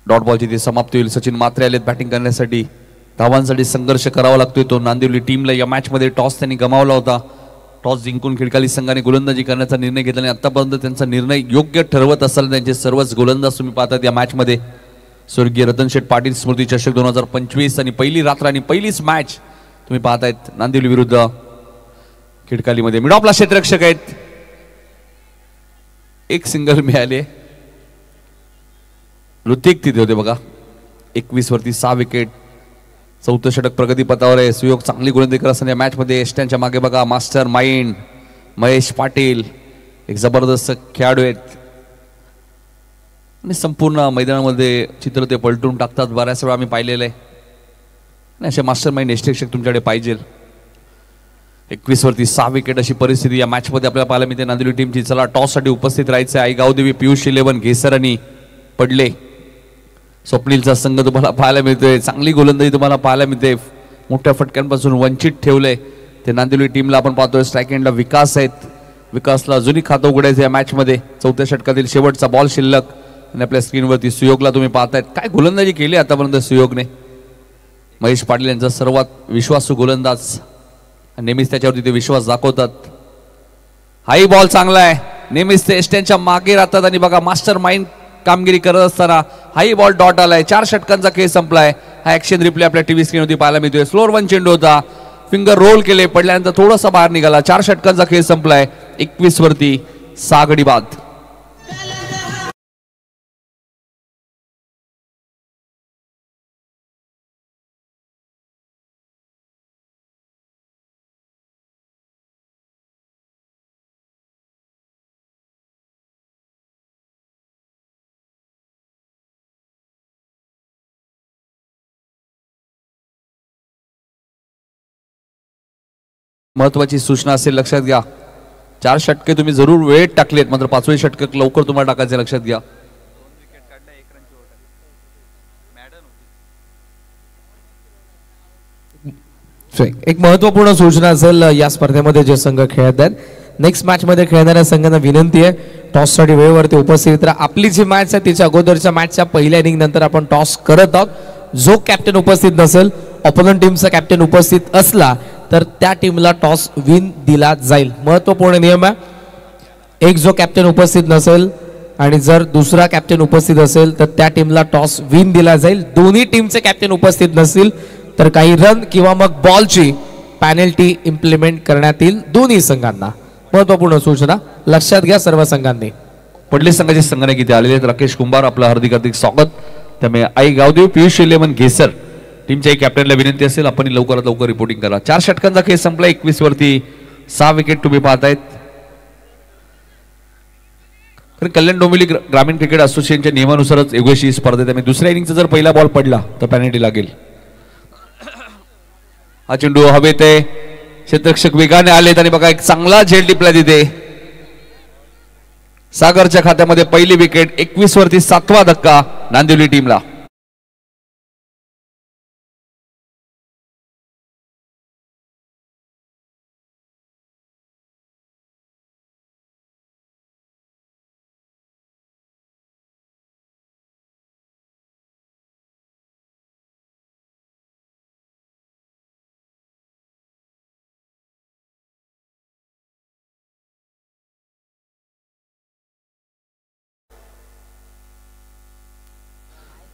डॉट बॉलची ती समाप्ती होईल. सचिन मात्रे आलेत बॅटिंग करण्यासाठी. धावांसाठी संघर्ष करावा लागतोय तो नांदिवली टीमला. या मॅच मध्ये टॉस त्यांनी गमावला होता. टॉस जिंकून खिडकाली संघाने गोलंदाजी करण्याचा निर्णय घेतला आणि आतापर्यंत त्यांचा निर्णय योग्य ठरवत असताना त्यांचे सर्वच गोलंदाज तुम्ही पाहतात या मॅच मध्ये. स्वर्गीय रतनशेठ पाटील स्मृती चषक 2025 आणि पहिली रात्र आणि पहिलीच मॅच तुम्ही पाहतायत नांदिवली विरुद्ध खिडकालीमध्ये. मिडॉपला क्षेत्ररक्षक आहेत, एक सिंगल मिळाले. ऋतिक तिथे होते बघा. 21 वरती 6 विकेट. 4थं षटक प्रगतीपथावर आहे. सुयोग चांगली गोलंदाजी करत असताना या मॅच मध्ये एष्ट्यांच्या मागे बघा मास्टर माइंड महेश पाटील, एक जबरदस्त खेळाडू आहेत आणि संपूर्ण मैदानामध्ये चित्र ते पलटून टाकतात. बऱ्याच वेळा आम्ही पाहिलेलं आहे. आणि असे मास्टर माइंड एष्ट्रेक्षक तुमच्याकडे पाहिजे. 21 वरती 6 विकेट अशी परिस्थिती या मॅच मध्ये आपल्याला पाहायला मिळते नांदिवली टीमची. चला टॉस साठी उपस्थित राहायचं आहे. आई गावदेवी पियुष 11 घेसर आणि पडले. स्वप्नीलचा संघ तुम्हाला पाहायला मिळतोय. चांगली गोलंदाजी तुम्हाला पाहायला मिळते. मोठ्या फटक्यांपासून वंचित ठेवलंय ते नांदिवली टीमला आपण पाहतोय. स्ट्राईक एंडला विकास आहेत. विकासला अजूनही खातं उघडायचं या मॅच मध्ये. 4थ्या षटकातील शेवटचा बॉल शिल्लक आणि आपल्या स्क्रीनवरती सुयोगला तुम्ही पाहतायत. काय गोलंदाजी केली आतापर्यंत सुयोगने. महेश पाटील यांचा सर्वात विश्वासू गोलंदाज, नेहमीच त्याच्यावरती ते विश्वास दाखवतात. हाही बॉल चांगला आहे, नेहमीच ते एस्ट्यांच्या मागे राहतात आणि बघा मास्टर माइंड कामगिरी करत असताना हाही बॉल डॉट आलाय. 4 षटकांचा खेळ संपलाय. हा ऍक्शन रिप्ले आपल्या टीव्ही स्क्रीनवरती पाहायला मिळतोय. स्लोअर वन चेंडू होता, फिंगर रोल केले, पडल्यानंतर थोडासा बाहेर निघाला. 4 षटकांचा खेळ संपलाय. 21 वरती 6 गडी बाद. महत्वाची सूचना असेल, लक्षात घ्या. 4 षटके तुम्ही जरूर वेळेत टाकलेत, मात्र 5वे षटक लवकर तुम्हाला टाकायचे, लक्षात घ्या. एक महत्वपूर्ण सूचना असेल या स्पर्धेमध्ये जे संघ खेळत आहेत. नेक्स्ट मॅच मध्ये खेळणाऱ्या संघांना विनंती आहे टॉस साठी वेळेवरती उपस्थित राहा. आपली जी मॅच आहे तिच्या अगोदरच्या मॅचच्या पहिल्या इनिंग नंतर आपण टॉस करत आहोत. जो कॅप्टन उपस्थित नसेल, ऑपोनंट टीमचा कॅप्टन उपस्थित असला तर त्या टीमला टॉस विन दिला जाईल. महत्वपूर्ण नियम आहे. एक जो कॅप्टन उपस्थित नसेल आणि जर दुसरा कॅप्टन उपस्थित असेल तर त्या टीमला टॉस विन दिला जाईल. दोन्ही टीमचे कॅप्टन उपस्थित नसतील तर काही रन किंवा मग बॉलची पॅनल्टी इम्प्लिमेंट करण्यात येईल दोन्ही संघांना. महत्वपूर्ण सूचना लक्षात घ्या सर्व संघांनी. पडले संघाचे संघटक इथे आलेले आहेत. राकेश कुंभार, आपलं हार्दिक स्वागत. त्यामुळे आई गावदेव, पियुष इलेवन घेसर टीमच्या कॅप्टनला विनंती असेल आपण लवकरात लवकर रिपोर्टिंग करा. 4 षटकांचा खेळ संपला. 21 वरती 6 विकेट तुम्ही पाहतायत. कल्याण डोंबिवली ग्रामीण क्रिकेट असोसिएशनच्या नियमानुसारच एकवेशी स्पर्धा आहे. त्यामुळे दुसऱ्या इनिंगचा जर पहिला बॉल पडला तर पॅनल्टी लागेल. हा चेंडू हवेत आहे, क्षेत्ररक्षक वेगाने आलेत आणि बघा एक चांगला झेल टिपला तिथे. सागरच्या खात्यामध्ये पहिली विकेट. 21 वरती 7वा धक्का नांदिवली टीमला.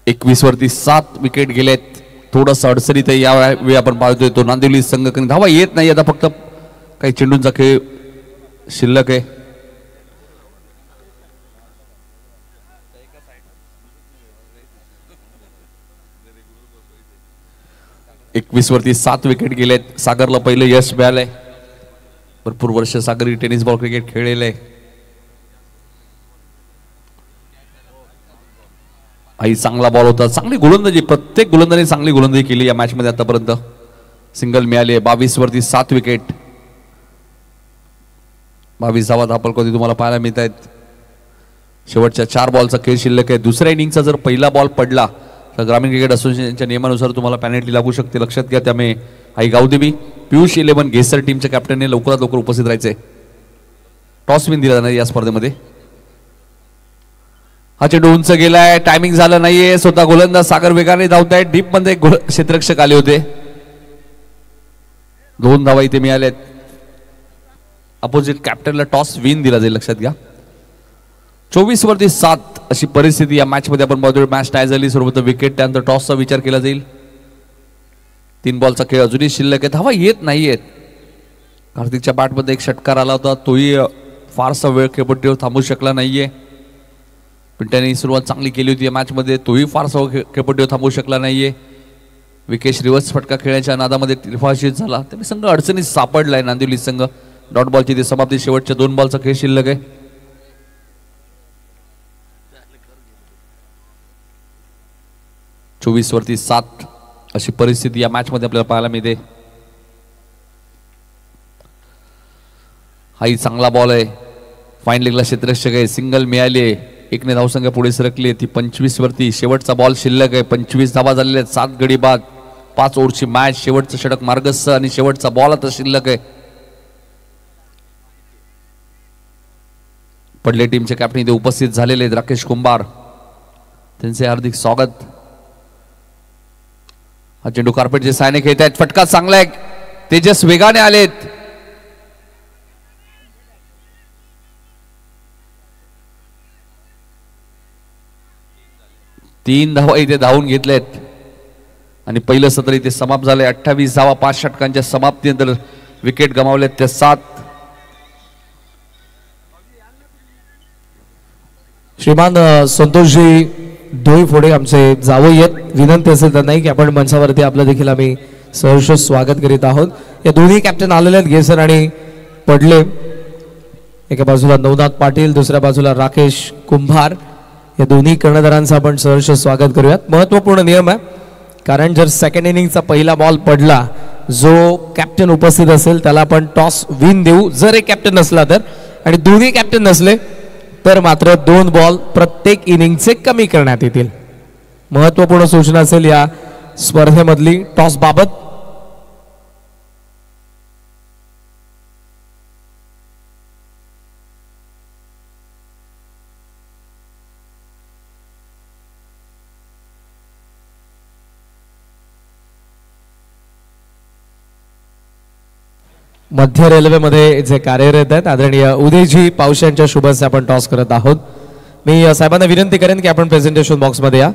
एकवीस वरती 7 विकेट गेलेत. थोडंसं अडचणीत यावेळी आपण पाहतोय तो नांदिवली संघ धावा येत नाही. आता फक्त काही चेंडूंचा खेळ शिल्लक आहे. एकवीस वरती 7 विकेट गेलेत. सागरला पहिलं यश मिळालंय. भरपूर वर्ष सागरी टेनिस बॉल क्रिकेट खेळलेलं आहे. आई चांगला बॉल होता, चांगली गोलंदाजी, प्रत्येक गोलंदाजी चांगली गोलंदाजी केली या मॅच मध्ये आतापर्यंत. सिंगल मिळाले. 22 वरती 7 विकेट. 22 धावा धापलकोती तुम्हाला पाहायला मिळत आहेत. शेवटच्या 4 बॉलचा खेळ शिल्लक आहे. दुसऱ्या इनिंगचा जर पहिला बॉल पडला तर ग्रामीण क्रिकेट असोसिएशनच्या नियमानुसार तुम्हाला पॅनल्टी लागू शकते, लक्षात घ्या. त्यामुळे आई गावदेवी, पियुष इलेवन घेसर टीमच्या कॅप्टनने लवकरात लवकर उपस्थित राहायचे. टॉस विन दिला जाणार या स्पर्धेमध्ये. हा चेंडू उंच गेलाय, टायमिंग झालं नाहीये. स्वतः गोलंदाज सागर वेगाने धावतायत. डीप मध्ये क्षेत्ररक्षक आले होते. 2 धावा इथे मिळाल्यात. अपोजिट कॅप्टनला टॉस विन दिला जाईल, लक्षात घ्या. 24 वरती 7 अशी परिस्थिती या मॅच मध्ये आपण बघतोय. मॅच टाय झाली, सोबत विकेट, त्यानंतर टॉसचा विचार केला जाईल. 3 बॉलचा खेळ अजूनही शिल्लक आहे. धावा येत नाहीयेत. कार्तिकच्या बॅट मध्ये एक षटकार आला होता, तोही फारसा वेळ खेळपट्टीवर थांबू शकला नाहीये. पण त्याने सुरुवात चांगली केली होती या मॅच मध्ये, तोही फारसा खेळपट्टीवर थांबू शकला नाहीये. विकेश रिव्हर्स फटका खेळण्याच्या नादामध्ये तिरफाशीत झाला. त्यामुळे संघ अडचणीत सापडलाय नांदिवली संघ. डॉट बॉलची ती समाप्ती. शेवटच्या 2 बॉलचा खेळ शिल्लक आहे. चोवीस वरती 7 अशी परिस्थिती या मॅच मध्ये आपल्याला पाहायला मिळते. हाही चांगला बॉल आहे. फाईन लेगला क्षेत्ररक्षक आहे. सिंगल मिळाली. 1 ने धावसंख्या पुढे सरकली. ती 25 वरती. शेवटचा बॉल शिल्लक आहे. 25 धावा झालेल्या आहेत. 7 गडी बाद. 5 ओव्हरची मॅच. शेवटचं षटक मार्गस्थ आणि शेवटचा बॉल आता शिल्लक आहे. पडले टीमचे कॅप्टन इथे उपस्थित झालेले आहेत राकेश कुंभार, त्यांचे हार्दिक स्वागत. हा चेंडू कार्पेटचे सायने खेळत आहेत. फटका चांगला आहे. तेजस वेगाने आलेत. 3 धावा इथे धावून घेतल्यात आणि पहिलं सत्र इथे समाप्त झालंय. 28 धावा 5 षटकांच्या समाप्तीनंतर विकेट गमावल्यात त्या 7. श्रीमान संतोषजी धोईफोडे आमचे जावई आहेत. विनंती असेल तर नाही की आपण मंचावरती आपलं देखील आम्ही सहर्ष स्वागत करीत आहोत. या दोन्ही कॅप्टन आलेले आहेत घेसर आणि पडले. एका बाजूला नवनाथ पाटील, दुसऱ्या बाजूला राकेश कुंभार. या दोन्ही कर्णधारांचं आपण सहर्ष स्वागत करूयात. महत्वपूर्ण नियम आहे, कारण जर सेकंड इनिंगचा पहिला बॉल पडला, जो कॅप्टन उपस्थित असेल त्याला आपण टॉस विन देऊ, जर एक कॅप्टन नसला तर. आणि दोन्ही कॅप्टन नसले तर मात्र 2 बॉल प्रत्येक इनिंगचे कमी करण्यात येतील. महत्वपूर्ण सूचना असेल या स्पर्धेमधली टॉस बाबत. मध्य रेल्वेमध्ये जे कार्यरत आहेत आदरणीय उदयजी पावश यांच्या शुभ हस्ते आपण टॉस करत आहोत. मी साहेबांना विनंती करेन की आपण प्रेझेंटेशन बॉक्समध्ये या.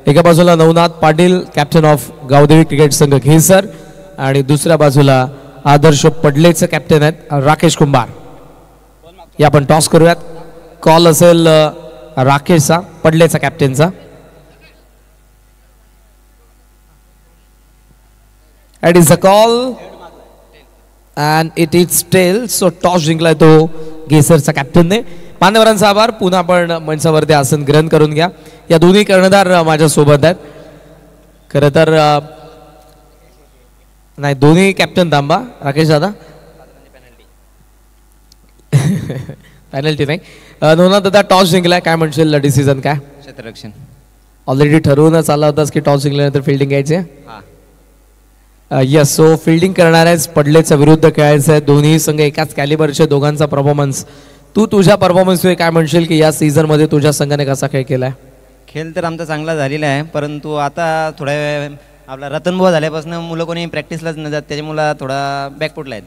एका बाजूला Navnath Patil, captain of Gavdevi cricket संघ घेसर, आणि दुसऱ्या बाजूला आदर्श पडलेचे कॅप्टन आहेत राकेश कुंभार. या आपण टॉस करूयात. कॉल असेल राकेशचा, पडलेचा कॅप्टनचा. It is a call and it is tail. So toss जिंकलाय तो घेसरचा कॅप्टनने. मान्यवरांचा आभार. पुन्हा आपण मंचावरती आसन ग्रहण करून घ्या. या दोन्ही कर्णधार माझ्या सोबत आहेत. खरं तर नाही, दोन्ही कॅप्टन थांबा. राकेश दादा पेनल्टी नाही. नवनाथ दादा टॉस जिंकलाय, काय म्हणशील डिसिजन काय? क्षेत्ररक्षण. ऑलरेडी ठरवूनच आला होतास की टॉस जिंकल्यानंतर फिल्डिंग घ्यायची. यस, सो फिल्डिंग करणार आहेस, पडलेच्या विरुद्ध खेळायचं आहे. दोन्ही संघ एकाच कॅलिबरचे, दोघांचा परफॉर्मन्स. तू तुझ्या परफॉर्मन्सविषयी काय म्हणशील की या सीझन मध्ये तुझ्या संघाने कसा खेळ केलाय? खेळ तर आमचा चांगला झालेला आहे, परंतु आता थोड्या वेळ आपला रतनबुवा झाल्यापासून मुलं कोणी प्रॅक्टिसलाच न जात, त्याच्यामुळे थोडा बॅकफुटला आहेत.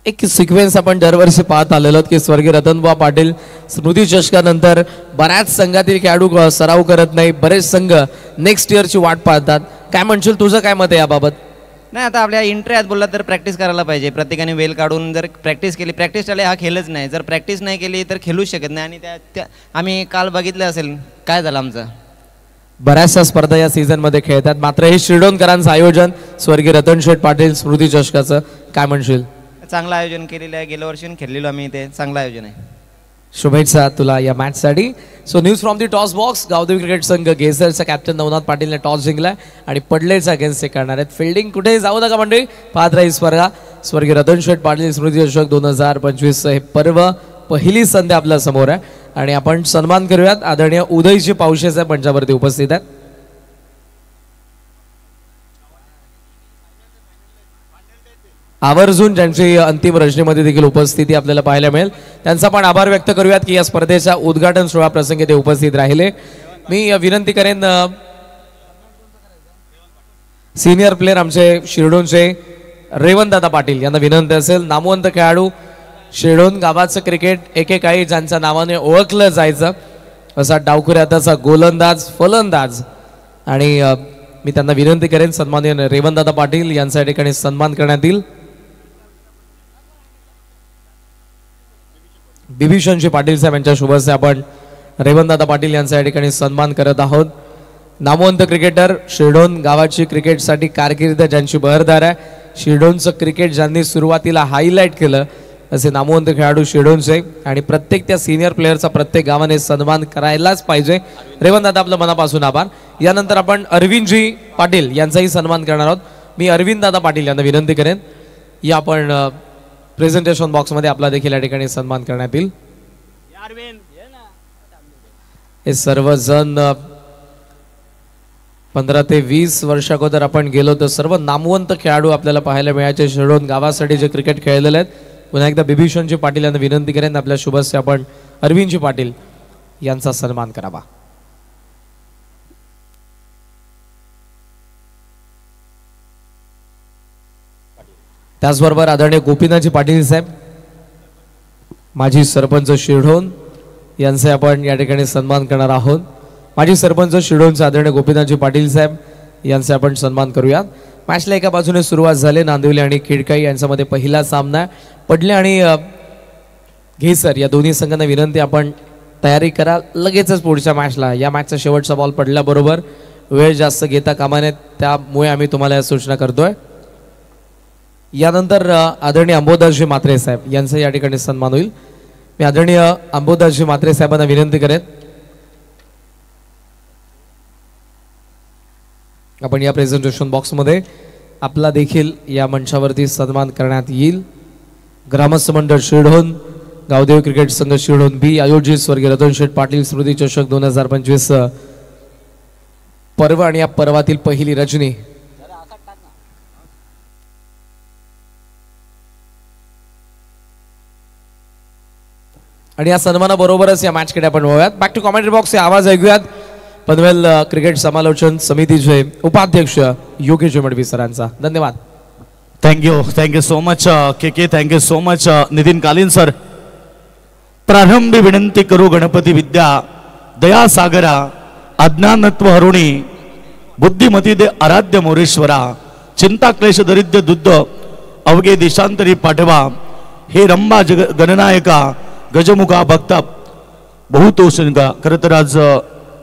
एक सिक्वेन्स आपण दरवर्षी पाहत आलेलो की स्वर्गीय रतनबुवा पाटील स्मृती चषकानंतर बऱ्याच संघातील खेळाडू सराव करत नाही, बरेच संघ नेक्स्ट इयरची वाट पाहतात. काय म्हणशील, तुझं काय मत आहे याबाबत? नाही, आता आपल्या इंटरेस्ट बोलला तर प्रॅक्टिस करायला पाहिजे. प्रत्येकाने वेल काढून जर प्रॅक्टिस केली, प्रॅक्टिस झाली हा खेळच नाही. जर प्रॅक्टिस नाही केली तर खेळूच शकत नाही. आणि त्या आम्ही काल बघितलं असेल काय झालं आमचं. बऱ्याचशा स्पर्धा या सीझन मध्ये खेळतात, मात्र हे शिरडोणकरांचं आयोजन स्वर्गीय रतनशेठ पाटील स्मृती चषकाचं, काय म्हणशील? चांगलं आयोजन केलेलं आहे, गेल्या वर्षी खेळलेलो आम्ही, ते चांगलं आयोजन आहे. शुभेच्छा तुला या मॅच साठी. So news from the toss box. Gavdevi cricket संघ घेसरचा कॅप्टन नवनाथ पाटीलने टॉस जिंकलाय आणि पडलेचा अगेन्स्ट करणार आहेत. फिल्डिंग कुठेही जाऊ नका मंडळी, पाहत राही स्पर्धा. स्वर्गीय रतनशेठ पाटील स्मृती चषक 2025 हे पर्व पहिली संधी आपल्या समोर आहे आणि आपण सन्मान करूयात. आदरणीय उदयजी पावशे साहेब मंचावरती उपस्थित आहेत. आवर्जून ज्यांची अंतिम रचनेमध्ये देखील उपस्थिती आपल्याला पाहायला मिळेल, त्यांचा पण आभार व्यक्त करूयात की या स्पर्धेच्या उद्घाटन सोहळा प्रसंगी ते उपस्थित राहिले. मी विनंती करेन सिनियर प्लेयर आमचे शिरडोनचे रेवणदादा पाटील यांना विनंती असेल. नामवंत खेळाडू, शिरडोन गावाचं क्रिकेट एकेकाळी ज्यांच्या नावाने ओळखलं जायचं असा डावखुऱ्याचा गोलंदाज, फलंदाज, आणि मी त्यांना विनंती करेन सन्माननीय रेवणदादा पाटील यांच्या ठिकाणी सन्मान करण्यात येईल. बिभीषणजी पाटील साहेब यांच्या शुभ हस्ते आपण रेवणदादा पाटील यांच्या ठिकाणी सन्मान करत आहोत. नामवंत क्रिकेटर, शिरडोन गावाची क्रिकेटसाठी कारकीर्द ज्यांची बहरदार आहे, शिरडोनचं क्रिकेट ज्यांनी सुरुवातीला हायलाईट केलं असे नामवंत खेळाडू शिरडोनचे, आणि प्रत्येक त्या सिनियर प्लेअरचा प्रत्येक गावाने सन्मान करायलाच पाहिजे. रेवणदादा आपलं मनापासून आभार. यानंतर आपण अरविंदजी पाटील यांचाही सन्मान करणार आहोत. मी अरविंददादा पाटील यांना विनंती करेन या आपण प्रेझेंटेशन बॉक्समध्ये आपला देखील या ठिकाणी सन्मान करण्यात येईल. हे सर्वजण 15 ते 20 वर्ष अगोदर आपण गेलो तर सर्व नामवंत खेळाडू आपल्याला पाहायला मिळायचे शिरडोन गावासाठी जे क्रिकेट खेळलेले आहेत. पुन्हा एकदा बिभीषणजी पाटील यांना विनंती करेन आपल्या शुभ हस्ते आपण अरविंदजी पाटील यांचा सन्मान करावा. त्याचबरोबर आदरणीय गोपीनाथजी पाटील साहेब, माजी सरपंच शिरडोन, यांचे आपण या ठिकाणी सन्मान करणार आहोत. माजी सरपंच शिरोडचे आदरणीय गोपीनाथजी पाटील साहेब यांचा आपण सन्मान करूयात. मॅचला एका बाजूने सुरुवात झाली. नांदिवली आणि खिडकाई यांच्यामध्ये पहिला सामना पडले आणि घेसर या दोन्ही संघांना विनंती आपण तयारी करा लगेचच पुढच्या मॅचला. या मॅचचा शेवटचा बॉल पडल्याबरोबर वेळ जास्त घेता कामा नये, त्यामुळे आम्ही तुम्हाला या सूचना करतोय. यानंतर आदरणीय अंबोदासजी म्हात्रे साहेब यांचा या ठिकाणी सन्मान होईल. मी आदरणीय अंबोदासजी म्हात्रे साहेबांना विनंती करेन आपण या प्रेझेंटेशन बॉक्समध्ये आपला देखील या मंचावरती सन्मान करण्यात येईल. ग्रामस्थ मंडळ शिरढोण, गावदेवी क्रिकेट संघ शिरढोण बी आयोजित स्वर्गीय रतन शेठ पाटील स्मृती चषक 2025 पर्व आणि या पर्वातील पहिली रजनी. आणि या सन्मानाबरोबरच या मॅचकडे आपण वळूयात. बॅक टू कॉमेंट्री बॉक्स हे आवाज ऐकूयात पनवेल क्रिकेट समालोचन समितीचे उपाध्यक्ष योगेश मडवी सरांचा. धन्यवाद. थँक्यू सो मच के थँक्यू सो मच नितीन कालीन सर. प्रारंभी विनंती करू गणपती विद्या दया सागरा अज्ञानत्व हरुणी बुद्धिमती दे आराध्य मोरेश्वरा चिंता क्लेश दरिद्र दुद्ध अवघे देशांतरी पाठवा हे रंबा गणनायका गजमुखा भक्ता बहुतोषणका. खरं तर आज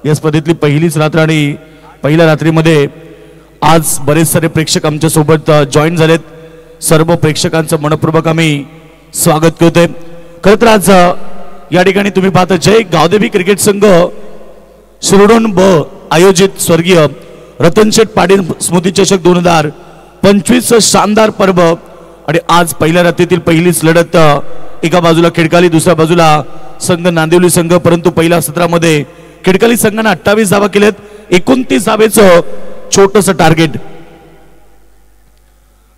या स्पर्धेतली पहिलीच रात्र आणि पहिल्या रात्रीमध्ये आज बरेच सारे प्रेक्षक आमच्या सोबत जॉईन झालेत. सर्व प्रेक्षकांचं मनपूर्वक आम्ही स्वागत करतोय. खरं तर आज या ठिकाणी तुम्ही पाहता जय गावदेवी क्रिकेट संघ शिरढोण ब आयोजित स्वर्गीय रतन शेठ पाटील स्मृती चषक 2025 शानदार पर्व. आणि आज पहिल्या रात्रीतील पहिलीच लढत एका बाजूला खिडकाली दुसऱ्या बाजूला संघ नांदिवली संघ. परंतु पहिल्या सत्रामध्ये खिडकाली संघाने 28 धावा केल्यात. 29 धावेचं छोटस target.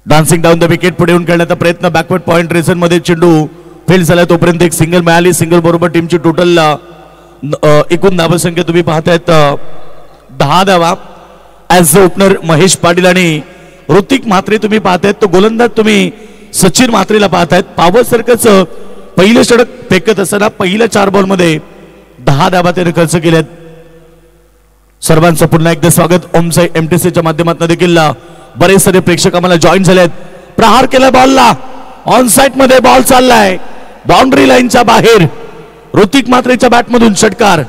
Dancing down the wicket पुढे येऊन खेळण्याचा प्रयत्न. बॅकवर्ड पॉइंट रेसर मध्ये चेंडू फेल झाला तोपर्यंत एक सिंगल मिळाली. सिंगल बरोबर टीमची टोटल एकूण धावा संख्या तुम्ही पाहतायत 10 धावा. ऍज ओपनर महेश पाटील आणि ऋतिक म्हात्रे तुम्ही पाहतायत. तो गोलंदाज तुम्ही सचिन म्हात्रेला पाहतायत. पॉवर सर्कलच पहिलं षटक फेकत असताना पहिल्या 4 बॉल मध्ये 10 धावा त्याने खर्च केल्यात. सर्वांचं पुन्हा एकदा स्वागत. ओमसाई एमटीसीच्या माध्यमातून देखील बरेच सारे प्रेक्षक आम्हाला जॉईन झालेत. प्रहार केला बॉलला. ऑन साइड मध्ये बॉल चाललाय बाउंड्री लाईनच्या बाहेर. ऋतिक म्हात्रेच्या बॅटमधून षटकार.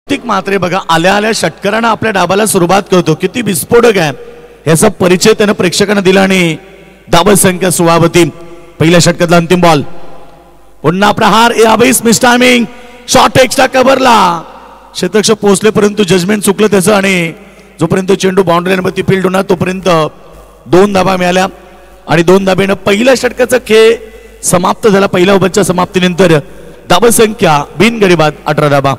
ऋतिक म्हात्रे बघा आल्या आल्या षटकारानं आपल्या डाबाला सुरुवात करतो. किती विस्फोटक आहे याचा परिचय त्यानं प्रेक्षकांना दिला आणि धावा संख्या 16. पहिल्या षटकातला अंतिम बॉल. पुन्हा प्रहार 22 मिस टायमिंग. शॉट एक्स्ट्रा कव्हरला शतक पोहोचले परंतु जजमेंट चुकलं त्याचं. आणि जोपर्यंत चेंडू बाउंड्री लाईनवरती फील्ड होणार तोपर्यंत 2 धावा मिळाल्या. आणि 2 धाब्यानं पहिल्या षटकाचा खेळ समाप्त झाला. पहिल्या ओव्हरच्या समाप्तीनंतर धावा संख्या बिनगडी बाद 18 धावा.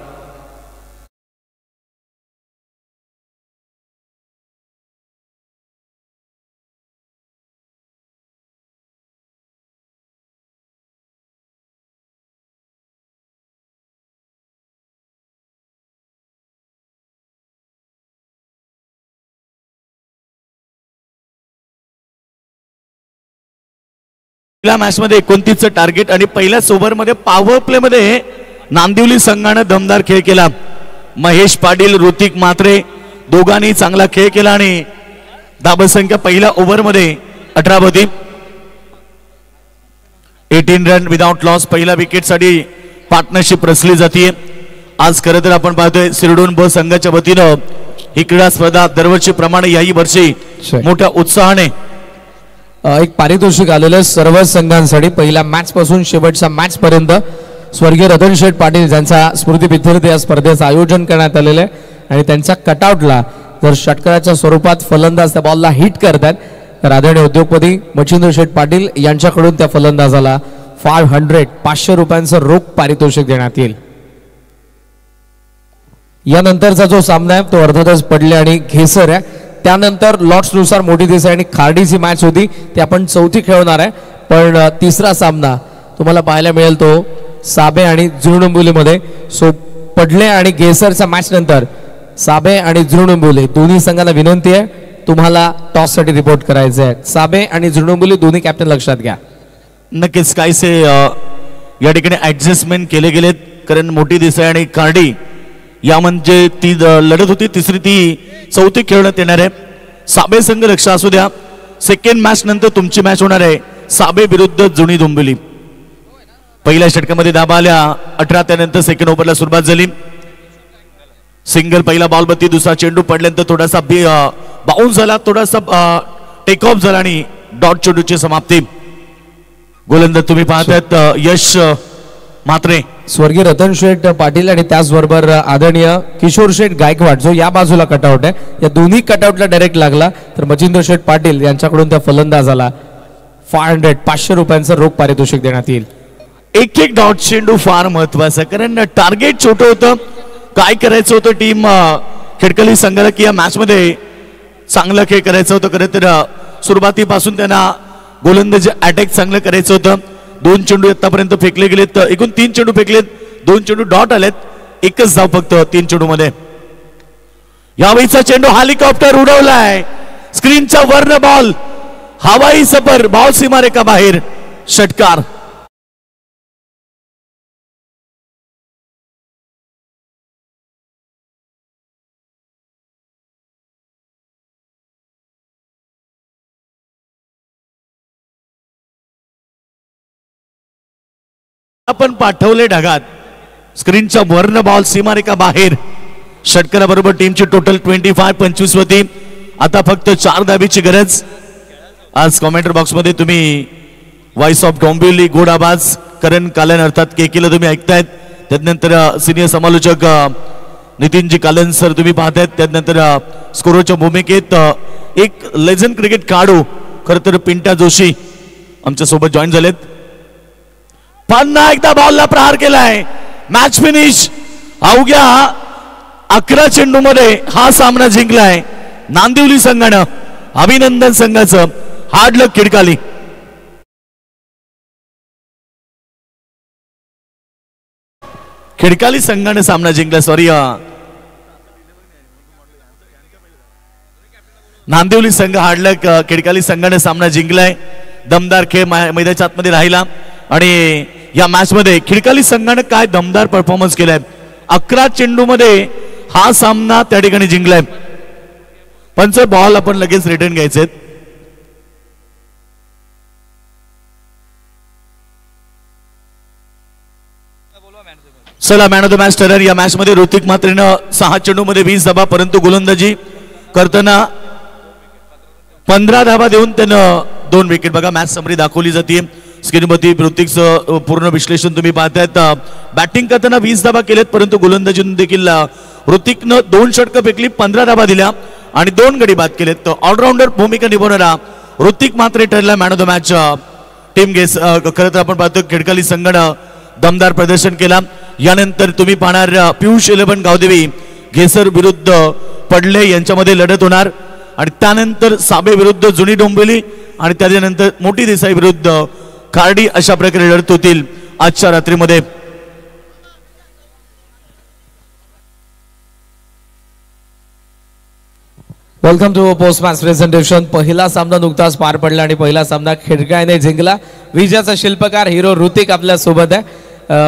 मॅच मध्ये 29चं टार्गेट आणि पहिल्याच ओव्हर मध्ये पॉवर प्ले मध्ये नांदिवली संघाने दमदार खेळ केला. महेश पाटील ऋतिक म्हात्रे दोघांनी चांगला खेळ केला आणि धावा संख्या पहिल्या ओव्हर मध्ये 18 होती. 18 रन विदाउट लॉस. पहिल्या विकेट साठी पार्टनरशिप रचली जाते. आज खरं तर आपण पाहतोय शिरढोण ब संघाच्या वतीनं ही क्रीडा स्पर्धा दरवर्षी प्रमाणे याही वर्षी मोठ्या उत्साहाने एक पारितोषिक आलेलं सर्व संघांसाठी पहिल्या मॅच पासून शेवटच्या मॅच पर्यंत स्वर्गीय रतन शेठ पाटील यांचा स्मृतिप्रित्यर्थ या स्पर्धेचं आयोजन करण्यात आलेलं आहे. आणि त्यांच्या कटआउटला जर षटकाराच्या स्वरूपात फलंदाज त्या बॉलला हिट करतात तर आदरणीय उद्योगपती मच्छिंद्र शेठ पाटील यांच्याकडून त्या फलंदाजाला 500 रुपयांचं रोख पारितोषिक देण्यात येईल. यानंतरचा जो सामना आहे तो अर्थातच पडले आणि घेसर आहे. त्यानंतर लॉट्स नुसार मोठी देसाई आणि खार्डीची मॅच होती ती आपण चौथी खेळणार आहे. पण तिसरा सामना तुम्हाला पाहायला मिळेल तो साबे आणि जुळडोंबिवलीमध्ये. सो पडले आणि घेसरच्या मॅच नंतर साबे आणि झुरडुंबुली दोन्ही संघाला विनंती आहे तुम्हाला टॉस साठी रिपोर्ट करायचे आहे. साबे आणि झुरडुंबुली दोन्ही कॅप्टन लक्षात घ्या. नक्कीच काहीसे या ठिकाणी ऍडजस्टमेंट केले गेलेत, कारण मोठी देसाई आणि कार्डी या म्हणजे ती लढत होती, तिसरी ती चौथी खेळण्यात येणार आहे. साबे संघ लक्ष असू द्या, सेकंड मॅच नंतर तुमची मॅच होणार आहे साबे विरुद्ध जुनी डोंबिवली. पहिल्या षटकामध्ये धाबा आल्या 18, त्यानंतर सेकंड ओव्हरला सुरुवात झाली. सिंगल पहिला बॉल बत्ती, दुसरा चेंडू पडल्यानंतर थोडासा बाउन्स झाला, थोडासा टेक ऑफ झाला आणि डॉट चेंडूची समाप्ती. गोलंदाज तुम्ही पाहतात यश म्हात्रे, स्वर्गीय रतन शेठ पाटील आणि त्याचबरोबर आदरणीय किशोर शेठ गायकवाड जो या बाजूला कटआउट आहे, या दोन्ही कटआउटला डायरेक्ट लागला तर मच्छिंद्र शेठ पाटील यांच्याकडून त्या फलंदाजाला 500 रुपयांचं रोख पारितोषिक देण्यात येईल. एक एक डॉट चेंडू फार महत्वाचा, कारण टार्गेट छोटं होतं. काय करायचं होतं टीम खिडकली संघाला की या मॅच मध्ये चांगला खेळ करायचं होतं. खरं तर सुरुवातीपासून त्यांना गोलंदाजी अटॅक चांगलं करायचं होतं. 2 चेंडू आतापर्यंत फेकले गेलेत, एकूण 3 चेंडू फेकलेत, 2 चेंडू डॉट आलेत, एकच धाव फक्त 3 चेंडू मध्ये. यावेळीचा चेंडू हेलिकॉप्टर उडवलाय, स्क्रीनच्या वरनं बॉल, हवाई सफर, बॉल सीमारेखा बाहेर, षटकार. आपण पाठवले ढगात, स्क्रीनच्या वरनं बॉल सीमारेखा बाहेर, षटकाराबरोबर टीमची टोटल 25 होती. आता फक्त 4 धाबीची गरज. आज कॉमेंटर बॉक्स मध्ये तुम्ही व्हॉइस ऑफ डोंबिवली गोड आवाज करण कालन अर्थात केकेला तुम्ही ऐकतायत. त्यानंतर सिनियर समालोचक नितीनजी कालन सर तुम्ही पाहतायत. त्यानंतर स्कोरच्या भूमिकेत एक लेजंड क्रिकेट खेळाडू खर तर पिंटा जोशी आमच्या सोबत जॉईन झालेत. पुन्हा एकदा बॉलला प्रहार केलाय, मॅच फिनिश. अवघ्या 11 चेंडू मध्ये हा सामना जिंकलाय नांदिवली संघानं. अभिनंदन संघाचं, हार्ड लक खिडकाली. खिडकाली संघानं सामना जिंकला, सॉरी नांदिवली संघ हार्ड लक खिडकाली संघानं सामना जिंकलाय. दमदार खेळ मैदानाच्या आतमध्ये राहिला आणि या मॅच मध्ये खिडकाली संघानं काय दमदार परफॉर्मन्स केलाय. 11 चेंडू मध्ये हा सामना त्या ठिकाणी जिंकलाय. पंच बॉल आपण लगेच रिटर्न घ्यायचे. चला मॅन ऑफ द मॅच ठरेल. या मॅच मध्ये ऋतिक मात्रेनं 6 चेंडू मध्ये 20 धाबा, परंतु गोलंदाजी करताना 15 धाबा देऊन त्यानं 2 विकेट. बघा मॅच समरी दाखवली जाते स्क्रीनवरती. ऋतिकचं पूर्ण विश्लेषण तुम्ही पाहतायत. बॅटिंग करताना 20 धाबा केलेत, परंतु गोलंदाजीतून देखील ऋतिकनं 2 षटकं फेकली, 15 धाबा दिल्या आणि 2 गडी बाद केलेत. तर ऑलराऊंडर भूमिका निभावणारा ऋतिक मात्रे ठरला man of the match. Team गेस खरं तर आपण पाहतो खिडकाली संघानं दमदार प्रदर्शन केला. यानंतर तुम्ही पाहणार पियुष 11 गावदेवी घेसर विरुद्ध पडले यांच्यामध्ये लढत होणार आणि त्यानंतर साबे विरुद्ध जुनी डोंबिवली आणि त्याच्यानंतर मोठी देसाई विरुद्ध कार्डी अशा प्रकारे लढत होतील आजच्या रात्रीमध्ये. Welcome to post match presentation. पहिला सामना नुकताच पार पडला आणि पहिला सामना खिडकाने जिंकला. विजयाचा शिल्पकार हिरो ऋतिक आपल्या सोबत आहे.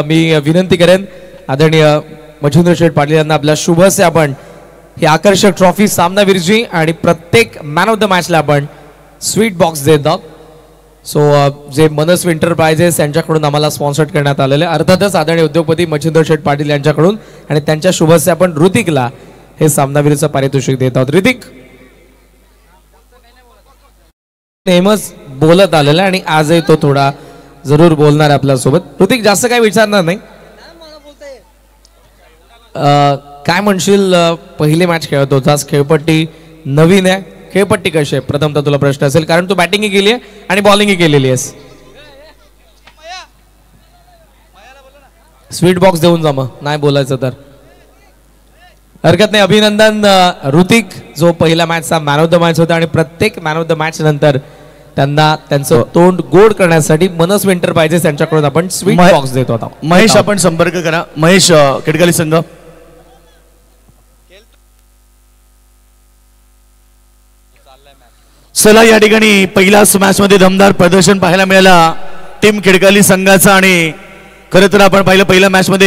मी विनंती करेन आदरणीय मच्छिंद्र शेठ पाटील यांना आपल्या शुभस्य आपण ही आकर्षक ट्रॉफी सामनावीरजी आणि प्रत्येक मॅन ऑफ द मॅचला आपण स्वीट बॉक्स देत आहोत. सो जे मनस्वी एंटरप्राइजेस यांच्याकडून आम्हाला स्पॉन्सर्ड करण्यात आलेले, अर्थातच आदरणीय उद्योगपती मच्छिंद्र शेठ पाटील यांच्याकडून आणि त्यांच्या शुभस्य आपण ऋतिकला हे सामनावीरचं पारितोषिक देत आहोत. ऋतिक नेहमीच बोलत आलेला आणि आजही तो थोडा जरूर बोलणार आहे आपल्यासोबत. ऋतिक जास्त काय विचारणार नाही. काय म्हणशील, पहिली मॅच खेळत होतास, खेळपट्टी नवीन आहे, खेळपट्टी कशी आहे प्रथमतः तुला प्रश्न असेल, कारण तू बॅटिंगही केली आहे आणि बॉलिंगही केलेली आहेस. स्वीट बॉक्स देऊन जा मग, नाही बोलायचं तर हरकत नाही. अभिनंदन ऋतिक जो पहिल्या मॅचचा मॅन ऑफ द मॅच होता आणि प्रत्येक मॅन ऑफ द मॅच नंतर त्यांना त्यांचं तोंड गोड करण्यासाठी मनस्वी एंटरप्राइजेस यांच्याकडून आपण स्वीट बॉक्स देत होता. महेश आपण संपर्क करा. महेश खिडकाली संघ चला या ठिकाणी पहिल्याच मॅच मध्ये दमदार प्रदर्शन पाहायला मिळाला टीम खिडकाली संघाचा आणि खरं तर आपण पाहिलं पहिल्या मॅच मध्ये